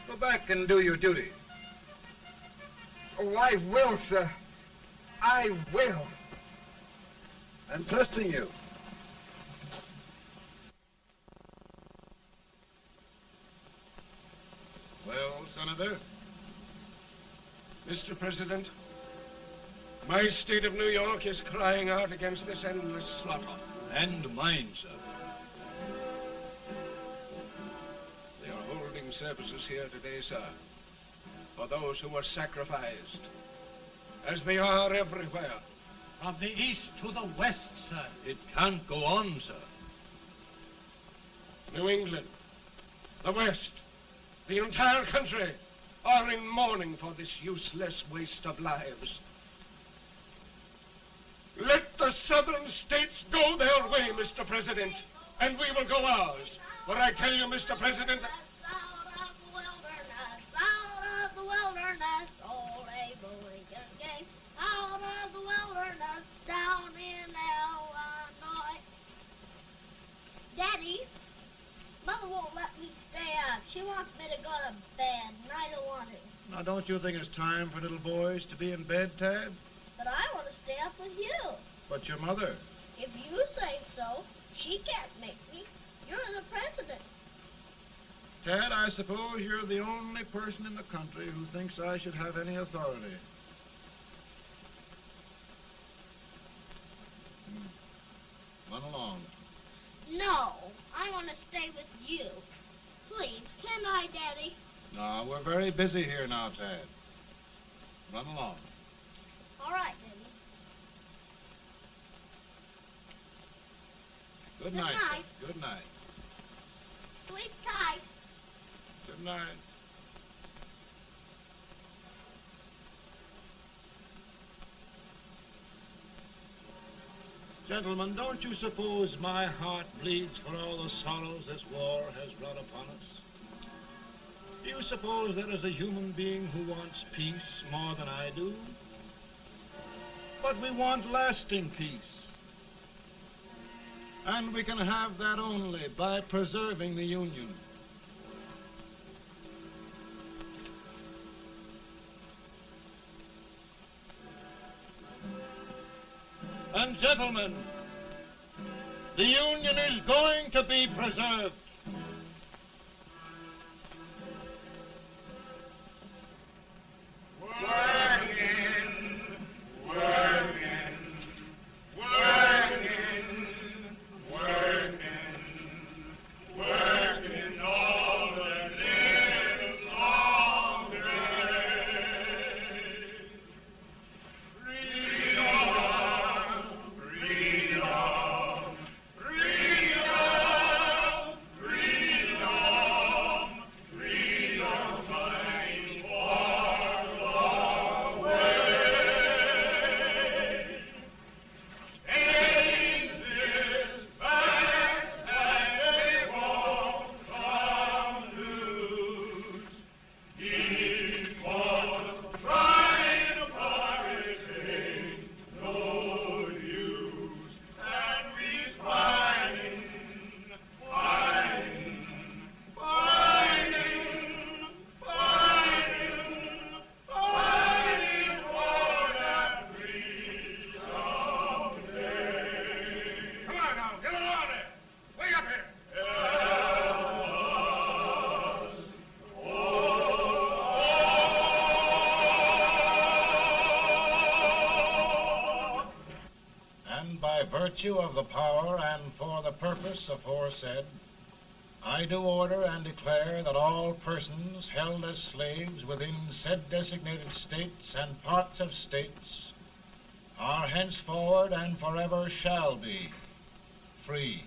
[SPEAKER 8] Go back and do your duty.
[SPEAKER 14] Oh, I will, sir. I will.
[SPEAKER 8] I'm trusting you.
[SPEAKER 15] Well, Senator? Mr. President, My state of New York is crying out against this endless slaughter.
[SPEAKER 16] And mine, sir.
[SPEAKER 15] They are holding services here today, sir, for those who were sacrificed, as they are everywhere.
[SPEAKER 2] From the east to the west, sir.
[SPEAKER 16] It can't go on, sir.
[SPEAKER 15] New England, the West, the entire country are in mourning for this useless waste of lives. Let the southern states go their way, Mr. President, and we will go ours. For I tell you, Mr. President,
[SPEAKER 4] Out of the wilderness, old Abe Lincoln came. Out of the wilderness, down in Illinois. Daddy, Mother won't let me stay up. She wants me to go to bed, and I don't want to.
[SPEAKER 8] Now, don't you think it's time for little boys to be in bed, Tad?
[SPEAKER 4] But I want to stay up with you.
[SPEAKER 8] But your mother.
[SPEAKER 4] If you say so, she can't make me. You're the president.
[SPEAKER 8] Tad, I suppose you're the only person in the country who thinks I should have any authority. Run along.
[SPEAKER 4] No, I want to stay with you. Please, can I, Daddy?
[SPEAKER 8] No, we're very busy here now, Tad. Run along.
[SPEAKER 4] All right, Daddy.
[SPEAKER 8] Good
[SPEAKER 4] Good
[SPEAKER 8] night.
[SPEAKER 4] night.
[SPEAKER 8] Good night.
[SPEAKER 4] Sleep tight.
[SPEAKER 8] Good night. Gentlemen, don't you suppose my heart bleeds for all the sorrows this war has brought upon us? Do you suppose there is a human being who wants peace more than I do? But we want lasting peace. And we can have that only by preserving the Union. And gentlemen, the Union is going to be preserved. Virtue of the power and for the purpose aforesaid, I do order and declare that all persons held as slaves within said designated states and parts of states are henceforward and forever shall be free.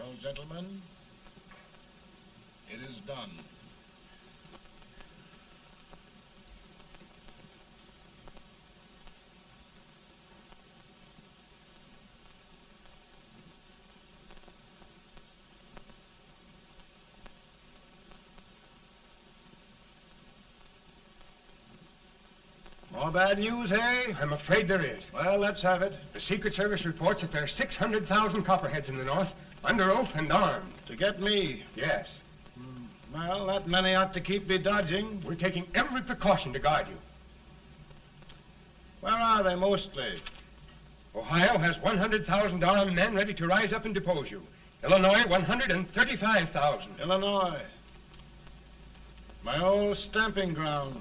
[SPEAKER 8] Well, gentlemen, it is done.
[SPEAKER 17] More bad news, eh? I'm afraid there is.
[SPEAKER 8] Well, let's have it.
[SPEAKER 17] The Secret Service reports that there are 600,000 copperheads in the North, under oath and armed.
[SPEAKER 8] To get me?
[SPEAKER 17] Yes.
[SPEAKER 8] Well, that many ought to keep me dodging.
[SPEAKER 17] We're taking every precaution to guard you.
[SPEAKER 8] Where are they mostly?
[SPEAKER 17] Ohio has 100,000 armed men ready to rise up and depose you. Illinois, 135,000.
[SPEAKER 8] Illinois. My old stamping ground.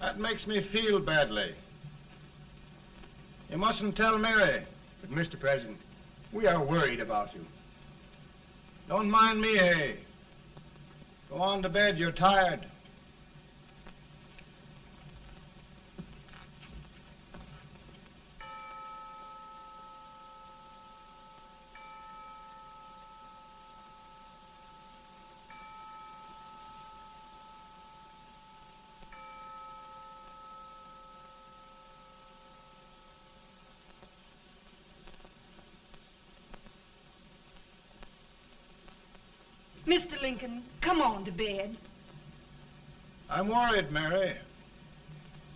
[SPEAKER 8] That makes me feel badly. You mustn't tell Mary.
[SPEAKER 17] But, Mr. President, we are worried about you.
[SPEAKER 8] Don't mind me, eh? Go on to bed. You're tired.
[SPEAKER 3] Mr. Lincoln, come on to bed.
[SPEAKER 8] I'm worried, Mary.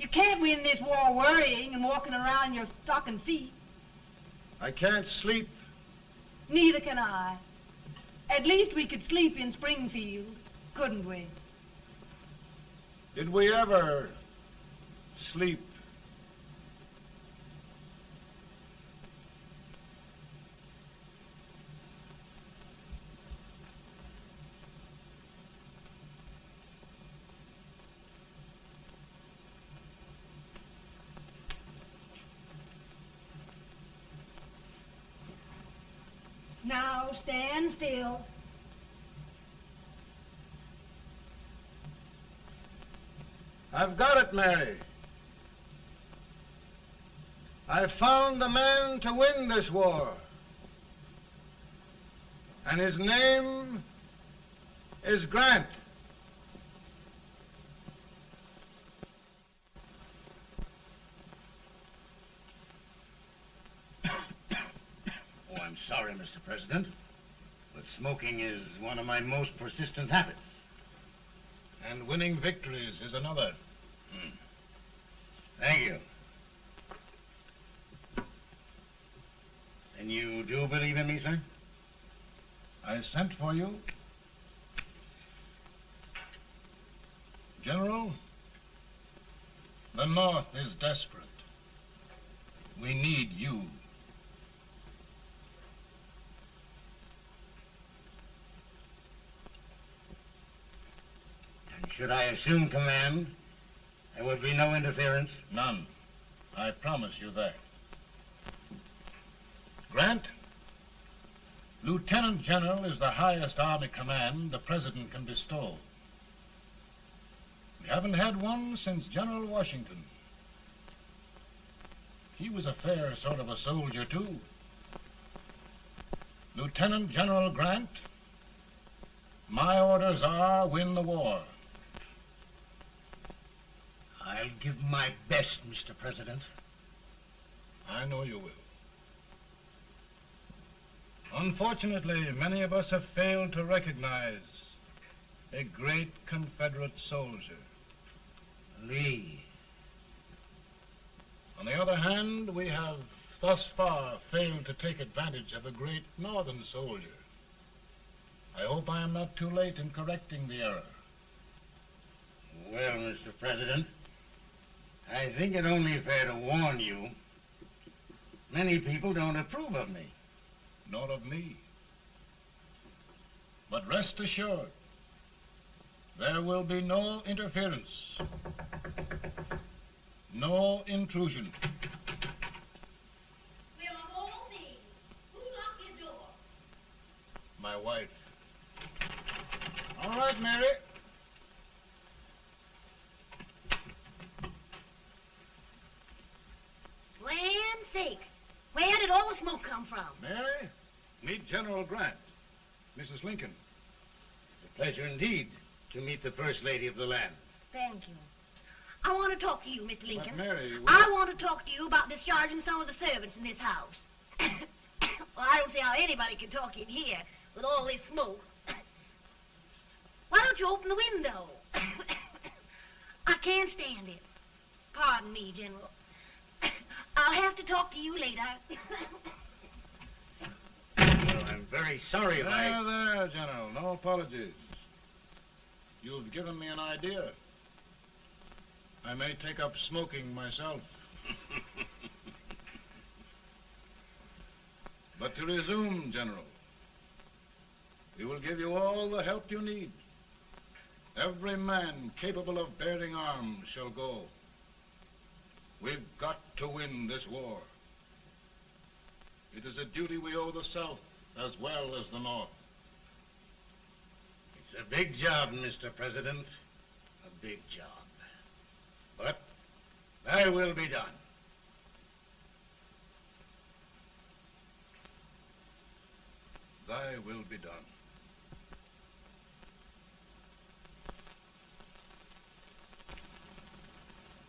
[SPEAKER 3] You can't win this war worrying and walking around in your stocking feet.
[SPEAKER 8] I can't sleep.
[SPEAKER 3] Neither can I. At least we could sleep in Springfield, couldn't we?
[SPEAKER 8] Did we ever sleep?
[SPEAKER 3] Now stand still.
[SPEAKER 8] I've got it, Mary. I've found the man to win this war. And his name is Grant.
[SPEAKER 5] Oh, I'm sorry, Mr. President, but smoking is one of my most persistent habits.
[SPEAKER 8] And winning victories is another.
[SPEAKER 5] Thank you. And you do believe in me, sir?
[SPEAKER 8] I sent for you. General, the North is desperate. We need you.
[SPEAKER 5] And should I assume command, there would be no interference?
[SPEAKER 8] None. I promise you that. Grant, Lieutenant General is the highest Army command the President can bestow. We haven't had one since General Washington. He was a fair sort of a soldier, too. Lieutenant General Grant, my orders are win the war.
[SPEAKER 5] I'll give my best, Mr. President.
[SPEAKER 8] I know you will. Unfortunately, many of us have failed to recognize a great Confederate soldier.
[SPEAKER 5] Lee.
[SPEAKER 8] On the other hand, we have thus far failed to take advantage of a great Northern soldier. I hope I am not too late in correcting the error.
[SPEAKER 5] Well, Mr. President, I think it only fair to warn you. Many people don't approve of me.
[SPEAKER 8] Nor of me. But rest assured, there will be no interference, no intrusion.
[SPEAKER 4] Well, of all things, who locked your door?
[SPEAKER 8] My wife. All right, Mary.
[SPEAKER 4] Land sakes. Where did all the smoke come from?
[SPEAKER 8] Mary, meet General Grant. Mrs. Lincoln.
[SPEAKER 5] It's a pleasure indeed to meet the First Lady of the land.
[SPEAKER 4] Thank you. I want to talk to you, Mr. Lincoln.
[SPEAKER 8] But Mary,
[SPEAKER 4] I want to talk to you about discharging some of the servants in this house. Well, I don't see how anybody can talk in here with all this smoke. Why don't you open the window? I can't stand it. Pardon me, General. I'll have to talk to you later.
[SPEAKER 5] Well, I'm very sorry if
[SPEAKER 8] There, General. No apologies. You've given me an idea. I may take up smoking myself. But to resume, General, we will give you all the help you need. Every man capable of bearing arms shall go. We've got to win this war. It is a duty we owe the South as well as the North.
[SPEAKER 5] It's a big job, Mr. President. A big job. But thy will be done.
[SPEAKER 8] Thy will be done.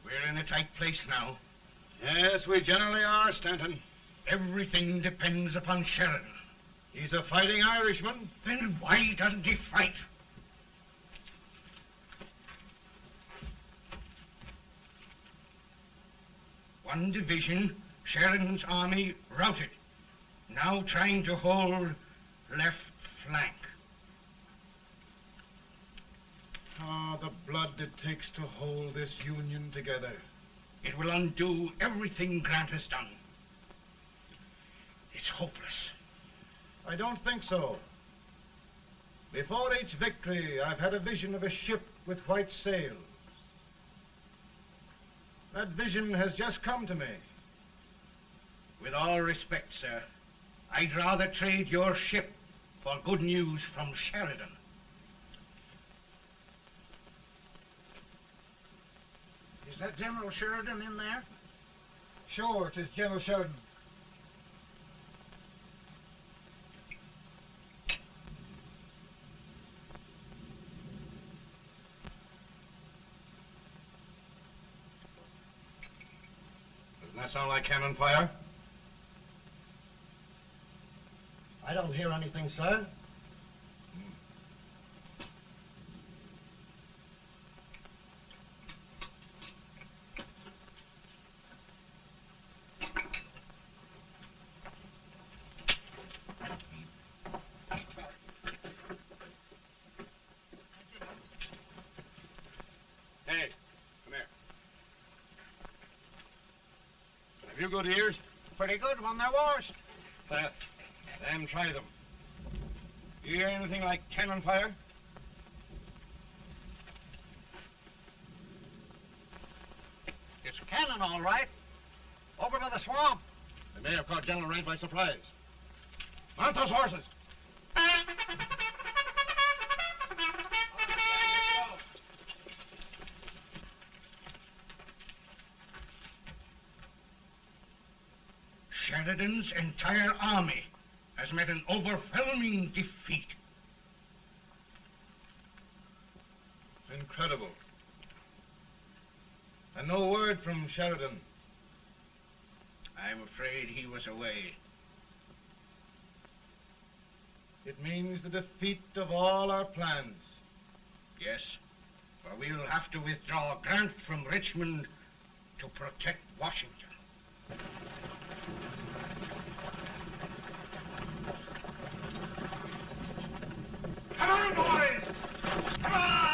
[SPEAKER 5] We're in a tight place now.
[SPEAKER 8] Yes, we generally are, Stanton.
[SPEAKER 5] Everything depends upon Sheridan.
[SPEAKER 8] He's a fighting Irishman.
[SPEAKER 5] Then why doesn't he fight? One division, Sheridan's army, routed. Now trying to hold left flank.
[SPEAKER 8] Ah, the blood it takes to hold this Union together.
[SPEAKER 5] It will undo everything Grant has done. It's hopeless.
[SPEAKER 8] I don't think so. Before each victory, I've had a vision of a ship with white sails. That vision has just come to me.
[SPEAKER 5] With all respect, sir, I'd rather trade your ship for good news from Sheridan.
[SPEAKER 18] Is that General Sheridan in there?
[SPEAKER 14] Sure, it is General Sheridan.
[SPEAKER 8] Doesn't that sound like cannon fire?
[SPEAKER 5] I don't hear anything, sir.
[SPEAKER 8] Hey, come here. Have you good ears?
[SPEAKER 18] Pretty good when they're washed.
[SPEAKER 8] Then try them. You hear anything like cannon fire?
[SPEAKER 18] It's cannon, all right. Over by the swamp.
[SPEAKER 8] They may have caught General Range by surprise. Mount those horses.
[SPEAKER 5] Sheridan's entire army has met an overwhelming defeat.
[SPEAKER 8] Incredible. And no word from Sheridan.
[SPEAKER 5] I'm afraid he was away.
[SPEAKER 8] It means the defeat of all our plans.
[SPEAKER 5] Yes, for we'll have to withdraw Grant from Richmond to protect Washington. Come on, boys! Come on!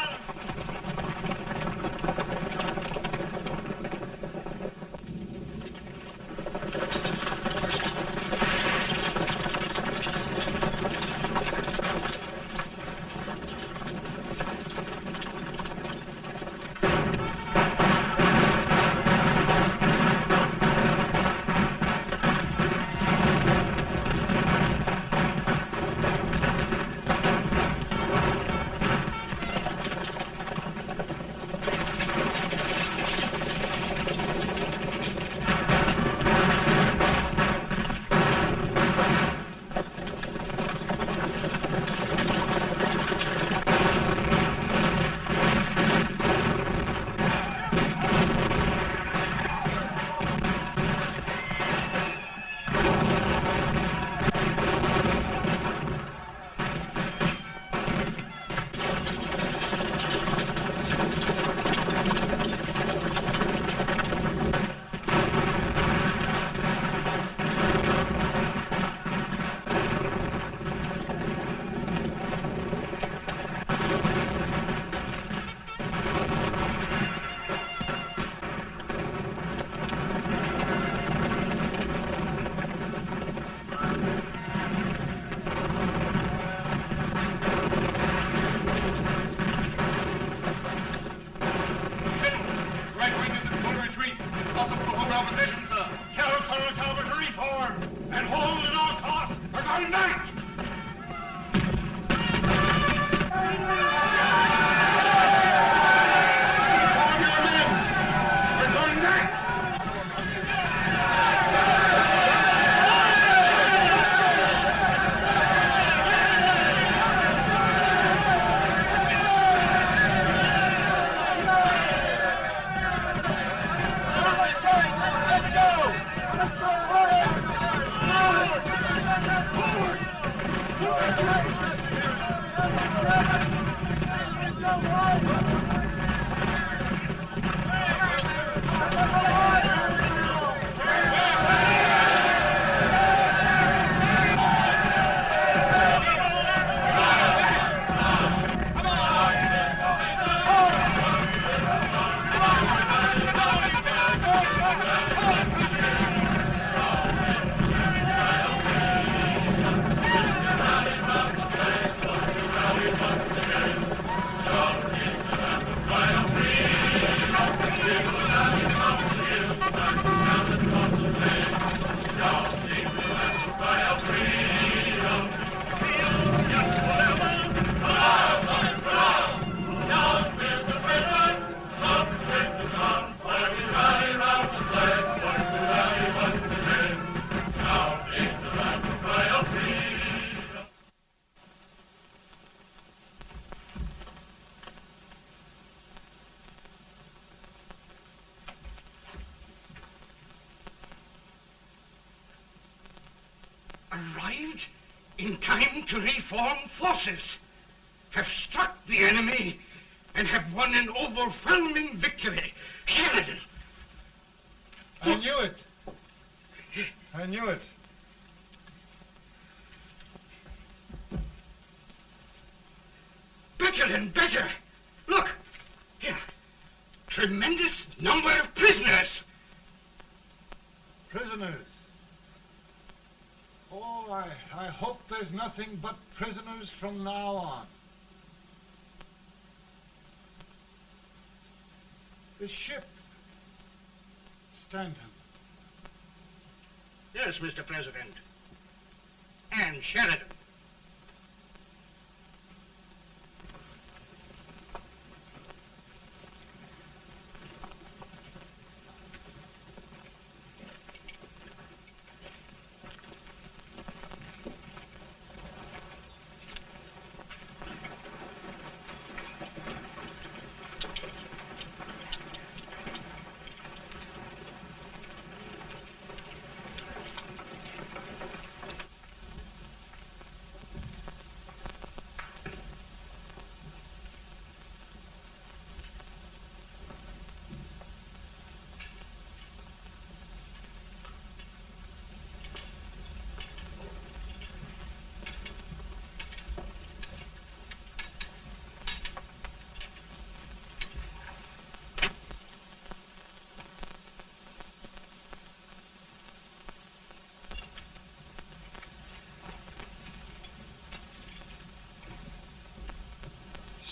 [SPEAKER 5] Arrived in time to reform forces, have struck the enemy, and have won an overwhelming victory. Sheridan!
[SPEAKER 9] I knew it. I knew it.
[SPEAKER 5] Better and better. Look, here. Tremendous number of prisoners.
[SPEAKER 9] Prisoners. Oh, I hope there's nothing but prisoners from now on. The ship. Stanton.
[SPEAKER 5] Yes, Mr. President. And Sheridan.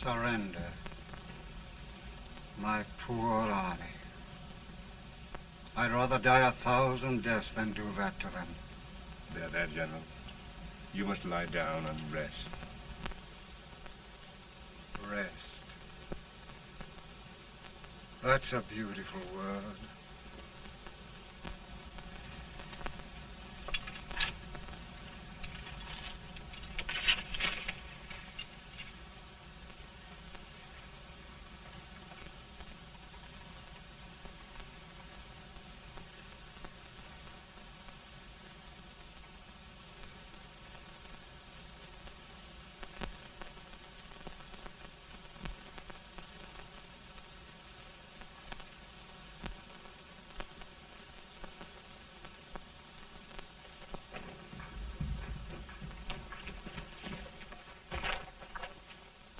[SPEAKER 8] Surrender. My poor army. I'd rather die 1,000 deaths than do that to them.
[SPEAKER 17] There, General. You must lie down and rest.
[SPEAKER 8] Rest. That's a beautiful word.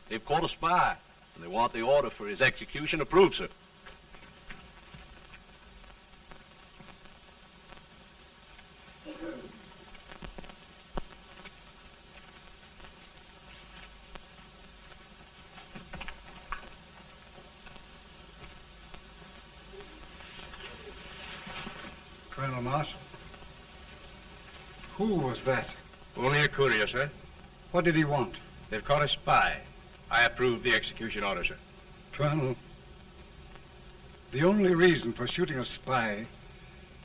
[SPEAKER 19] They've caught a spy, and they want the order for his execution approved, sir.
[SPEAKER 8] Colonel Marshall. Who was that?
[SPEAKER 17] Only a courier, sir.
[SPEAKER 8] What did he want?
[SPEAKER 17] They've caught a spy. I approve the execution order, sir.
[SPEAKER 8] Colonel, the only reason for shooting a spy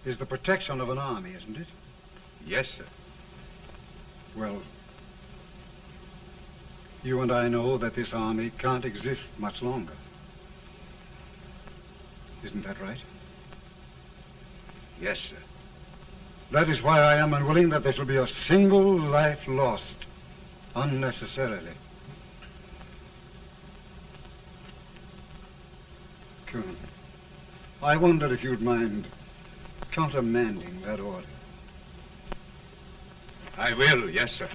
[SPEAKER 8] is the protection of an army, isn't it?
[SPEAKER 17] Yes, sir.
[SPEAKER 8] Well, you and I know that this army can't exist much longer. Isn't that right?
[SPEAKER 17] Yes, sir.
[SPEAKER 8] That is why I am unwilling that there shall be a single life lost unnecessarily.
[SPEAKER 9] Sherman. I wondered if you'd mind countermanding that order.
[SPEAKER 17] I will, yes, sir.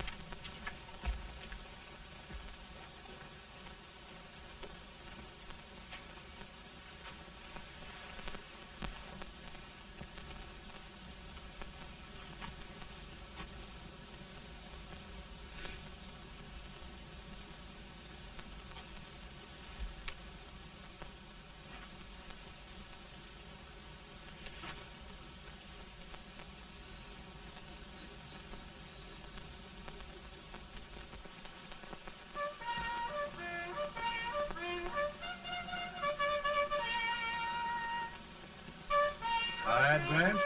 [SPEAKER 8] Tired, Grant?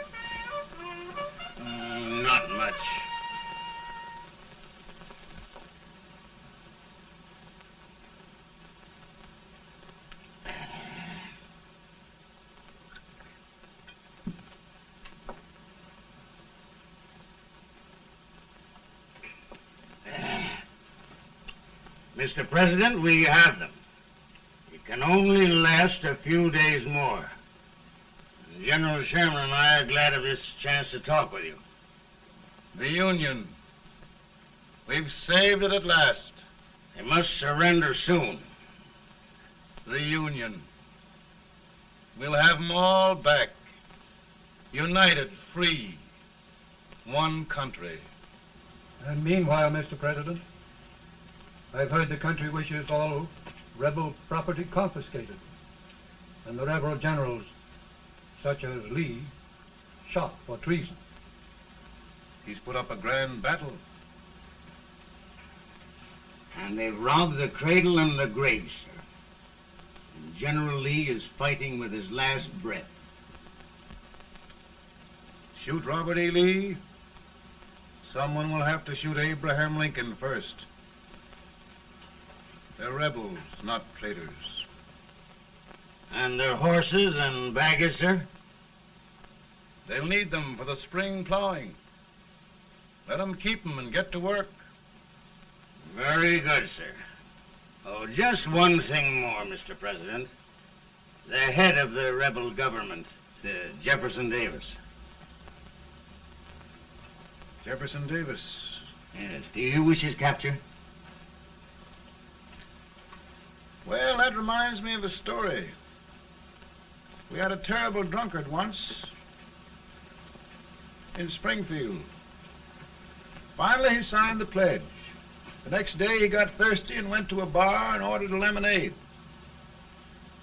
[SPEAKER 5] Not much. Mr. President, we have them. It can only last a few days more. General Sherman and I are glad of this chance to talk with you.
[SPEAKER 8] The Union. We've saved it at last.
[SPEAKER 5] They must surrender soon.
[SPEAKER 8] The Union. We'll have them all back. United, free. One country.
[SPEAKER 9] And meanwhile, Mr. President, I've heard the country wishes all rebel property confiscated, and the rebel generals, such as Lee, shot for treason.
[SPEAKER 8] He's put up a grand battle.
[SPEAKER 5] And they've robbed the cradle and the grave, sir. And General Lee is fighting with his last breath.
[SPEAKER 8] Shoot Robert E. Lee? Someone will have to shoot Abraham Lincoln first. They're rebels, not traitors.
[SPEAKER 5] And their horses and baggage, sir?
[SPEAKER 8] They'll need them for the spring plowing. Let them keep them and get to work.
[SPEAKER 5] Very good, sir. Oh, just one thing more, Mr. President. The head of the rebel government, Jefferson Davis.
[SPEAKER 8] Jefferson Davis?
[SPEAKER 5] Yes. Do you wish his capture?
[SPEAKER 8] Well, that reminds me of a story. We had a terrible drunkard once in Springfield. Finally, he signed the pledge. The next day, he got thirsty and went to a bar and ordered a lemonade.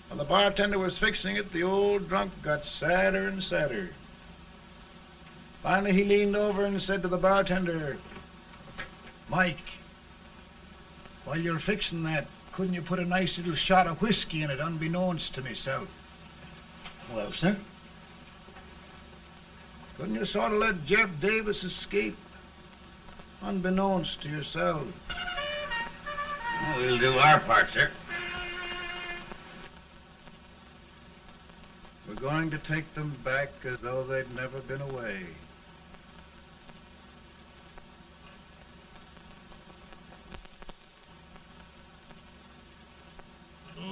[SPEAKER 8] While the bartender was fixing it, the old drunk got sadder and sadder. Finally, he leaned over and said to the bartender, "Mike, while you're fixing that, couldn't you put a nice little shot of whiskey in it, unbeknownst to myself?"
[SPEAKER 5] Well, sir?
[SPEAKER 8] Couldn't you sort of let Jeff Davis escape, unbeknownst to yourself?
[SPEAKER 5] Well, we'll do our part, sir.
[SPEAKER 8] We're going to take them back as though they'd never been away.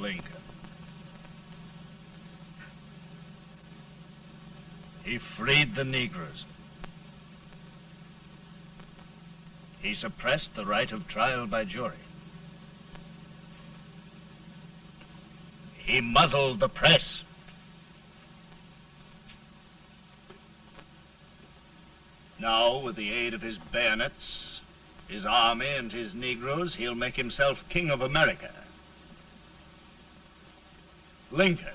[SPEAKER 2] Lincoln. He freed the Negroes. He suppressed the right of trial by jury. He muzzled the press. Now, with the aid of his bayonets, his army, and his Negroes, he'll make himself king of America. Lincoln.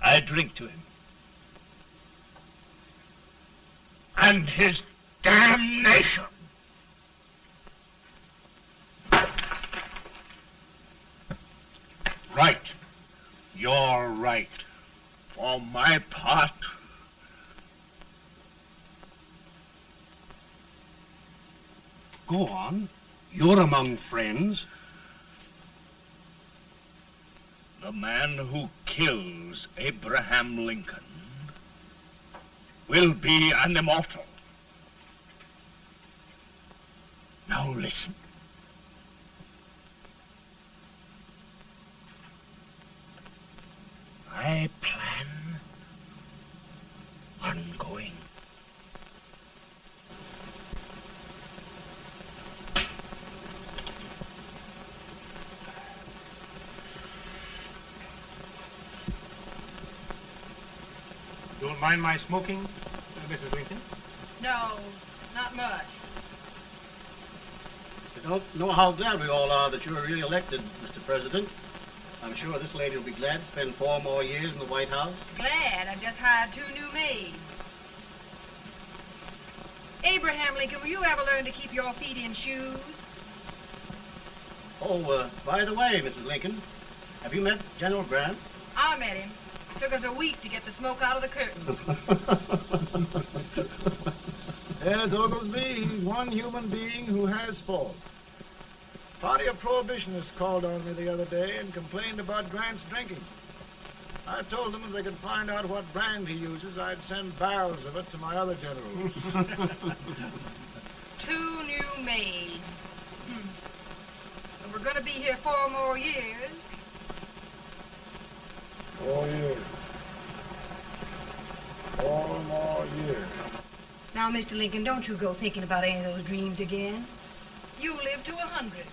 [SPEAKER 2] I drink to him. And his damnation. Right. You're right. For my part,
[SPEAKER 5] Go on. You're among friends.
[SPEAKER 2] the man who kills Abraham Lincoln will be an immortal. Now listen. my plan ongoing.
[SPEAKER 13] Don't mind my smoking, Mrs. Lincoln?
[SPEAKER 3] No, not much.
[SPEAKER 8] You don't know how glad we all are that you're re-elected, Mr. President. I'm sure this lady will be glad to spend 4 more years in the White House.
[SPEAKER 3] Glad I've just hired 2 new maids. Abraham Lincoln, will you ever learn to keep your feet in shoes?
[SPEAKER 8] Oh, by the way, Mrs. Lincoln, have you met General Grant?
[SPEAKER 3] I met him. Took us a week to get the smoke out of the curtain.
[SPEAKER 8] Yes, Oglesby, he's one human being who has faults. Party of Prohibitionists called on me the other day and complained about Grant's drinking. I told them if they could find out what brand he uses, I'd send barrels of it to my other generals.
[SPEAKER 3] 2 new maids. And we're going to be here 4 more years.
[SPEAKER 8] 4 years. 4 more years.
[SPEAKER 3] Now, Mr. Lincoln, don't you go thinking about any of those dreams again. You live to 100.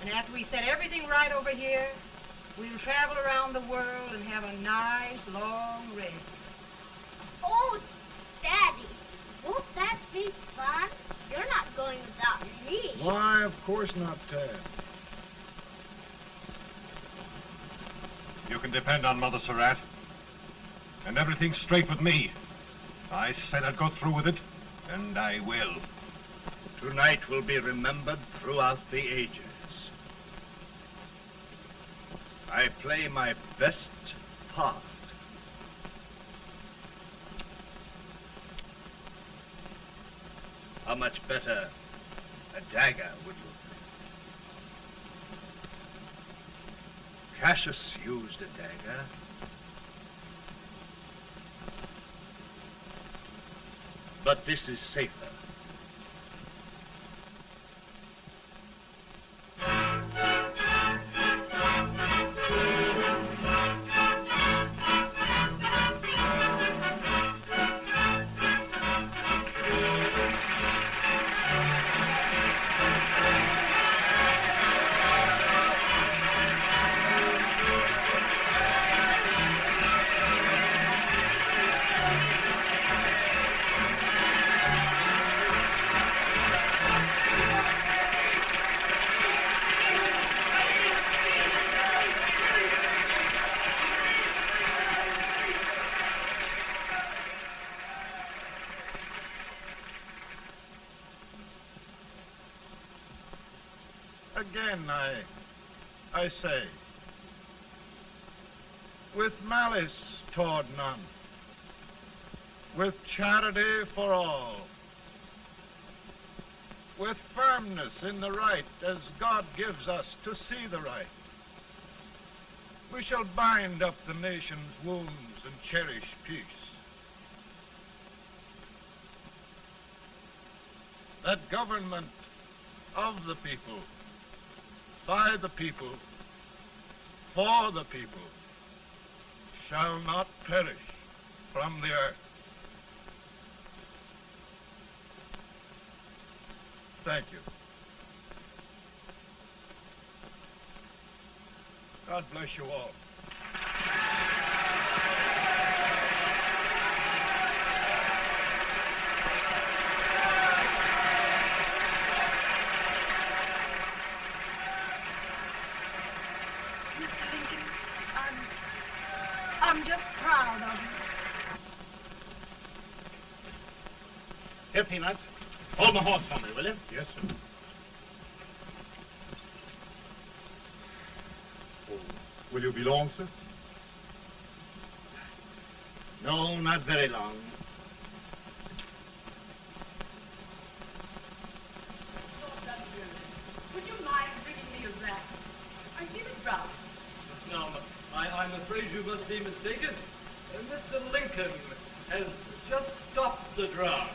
[SPEAKER 3] And after we set everything right over here, we'll travel around the world and have a nice, long rest.
[SPEAKER 4] Oh, Daddy, won't that be fun? You're not going without me.
[SPEAKER 8] Why, of course not, Tad.
[SPEAKER 6] You can depend on Mother Surratt. And everything's straight with me. I said I'd go through with it, and I will.
[SPEAKER 2] Tonight will be remembered throughout the ages. I play my best part. How much better a dagger would look? Cassius used a dagger. But this is safer.
[SPEAKER 8] Again, I say, with malice toward none, with charity for all, with firmness in the right as God gives us to see the right, we shall bind up the nation's wounds and cherish peace. That government of the people, by the people, for the people, shall not perish from the earth. Thank you. God bless you all.
[SPEAKER 3] I'm just proud of you.
[SPEAKER 2] Here, Peanuts. Hold my horse for me, will you?
[SPEAKER 6] Yes, sir. Oh, will you be long, sir?
[SPEAKER 2] No, not very long.
[SPEAKER 11] Would you mind bringing me a glass? I feel it brown.
[SPEAKER 16] Now, I'm afraid you must be mistaken. Mr. Lincoln has just stopped the draft.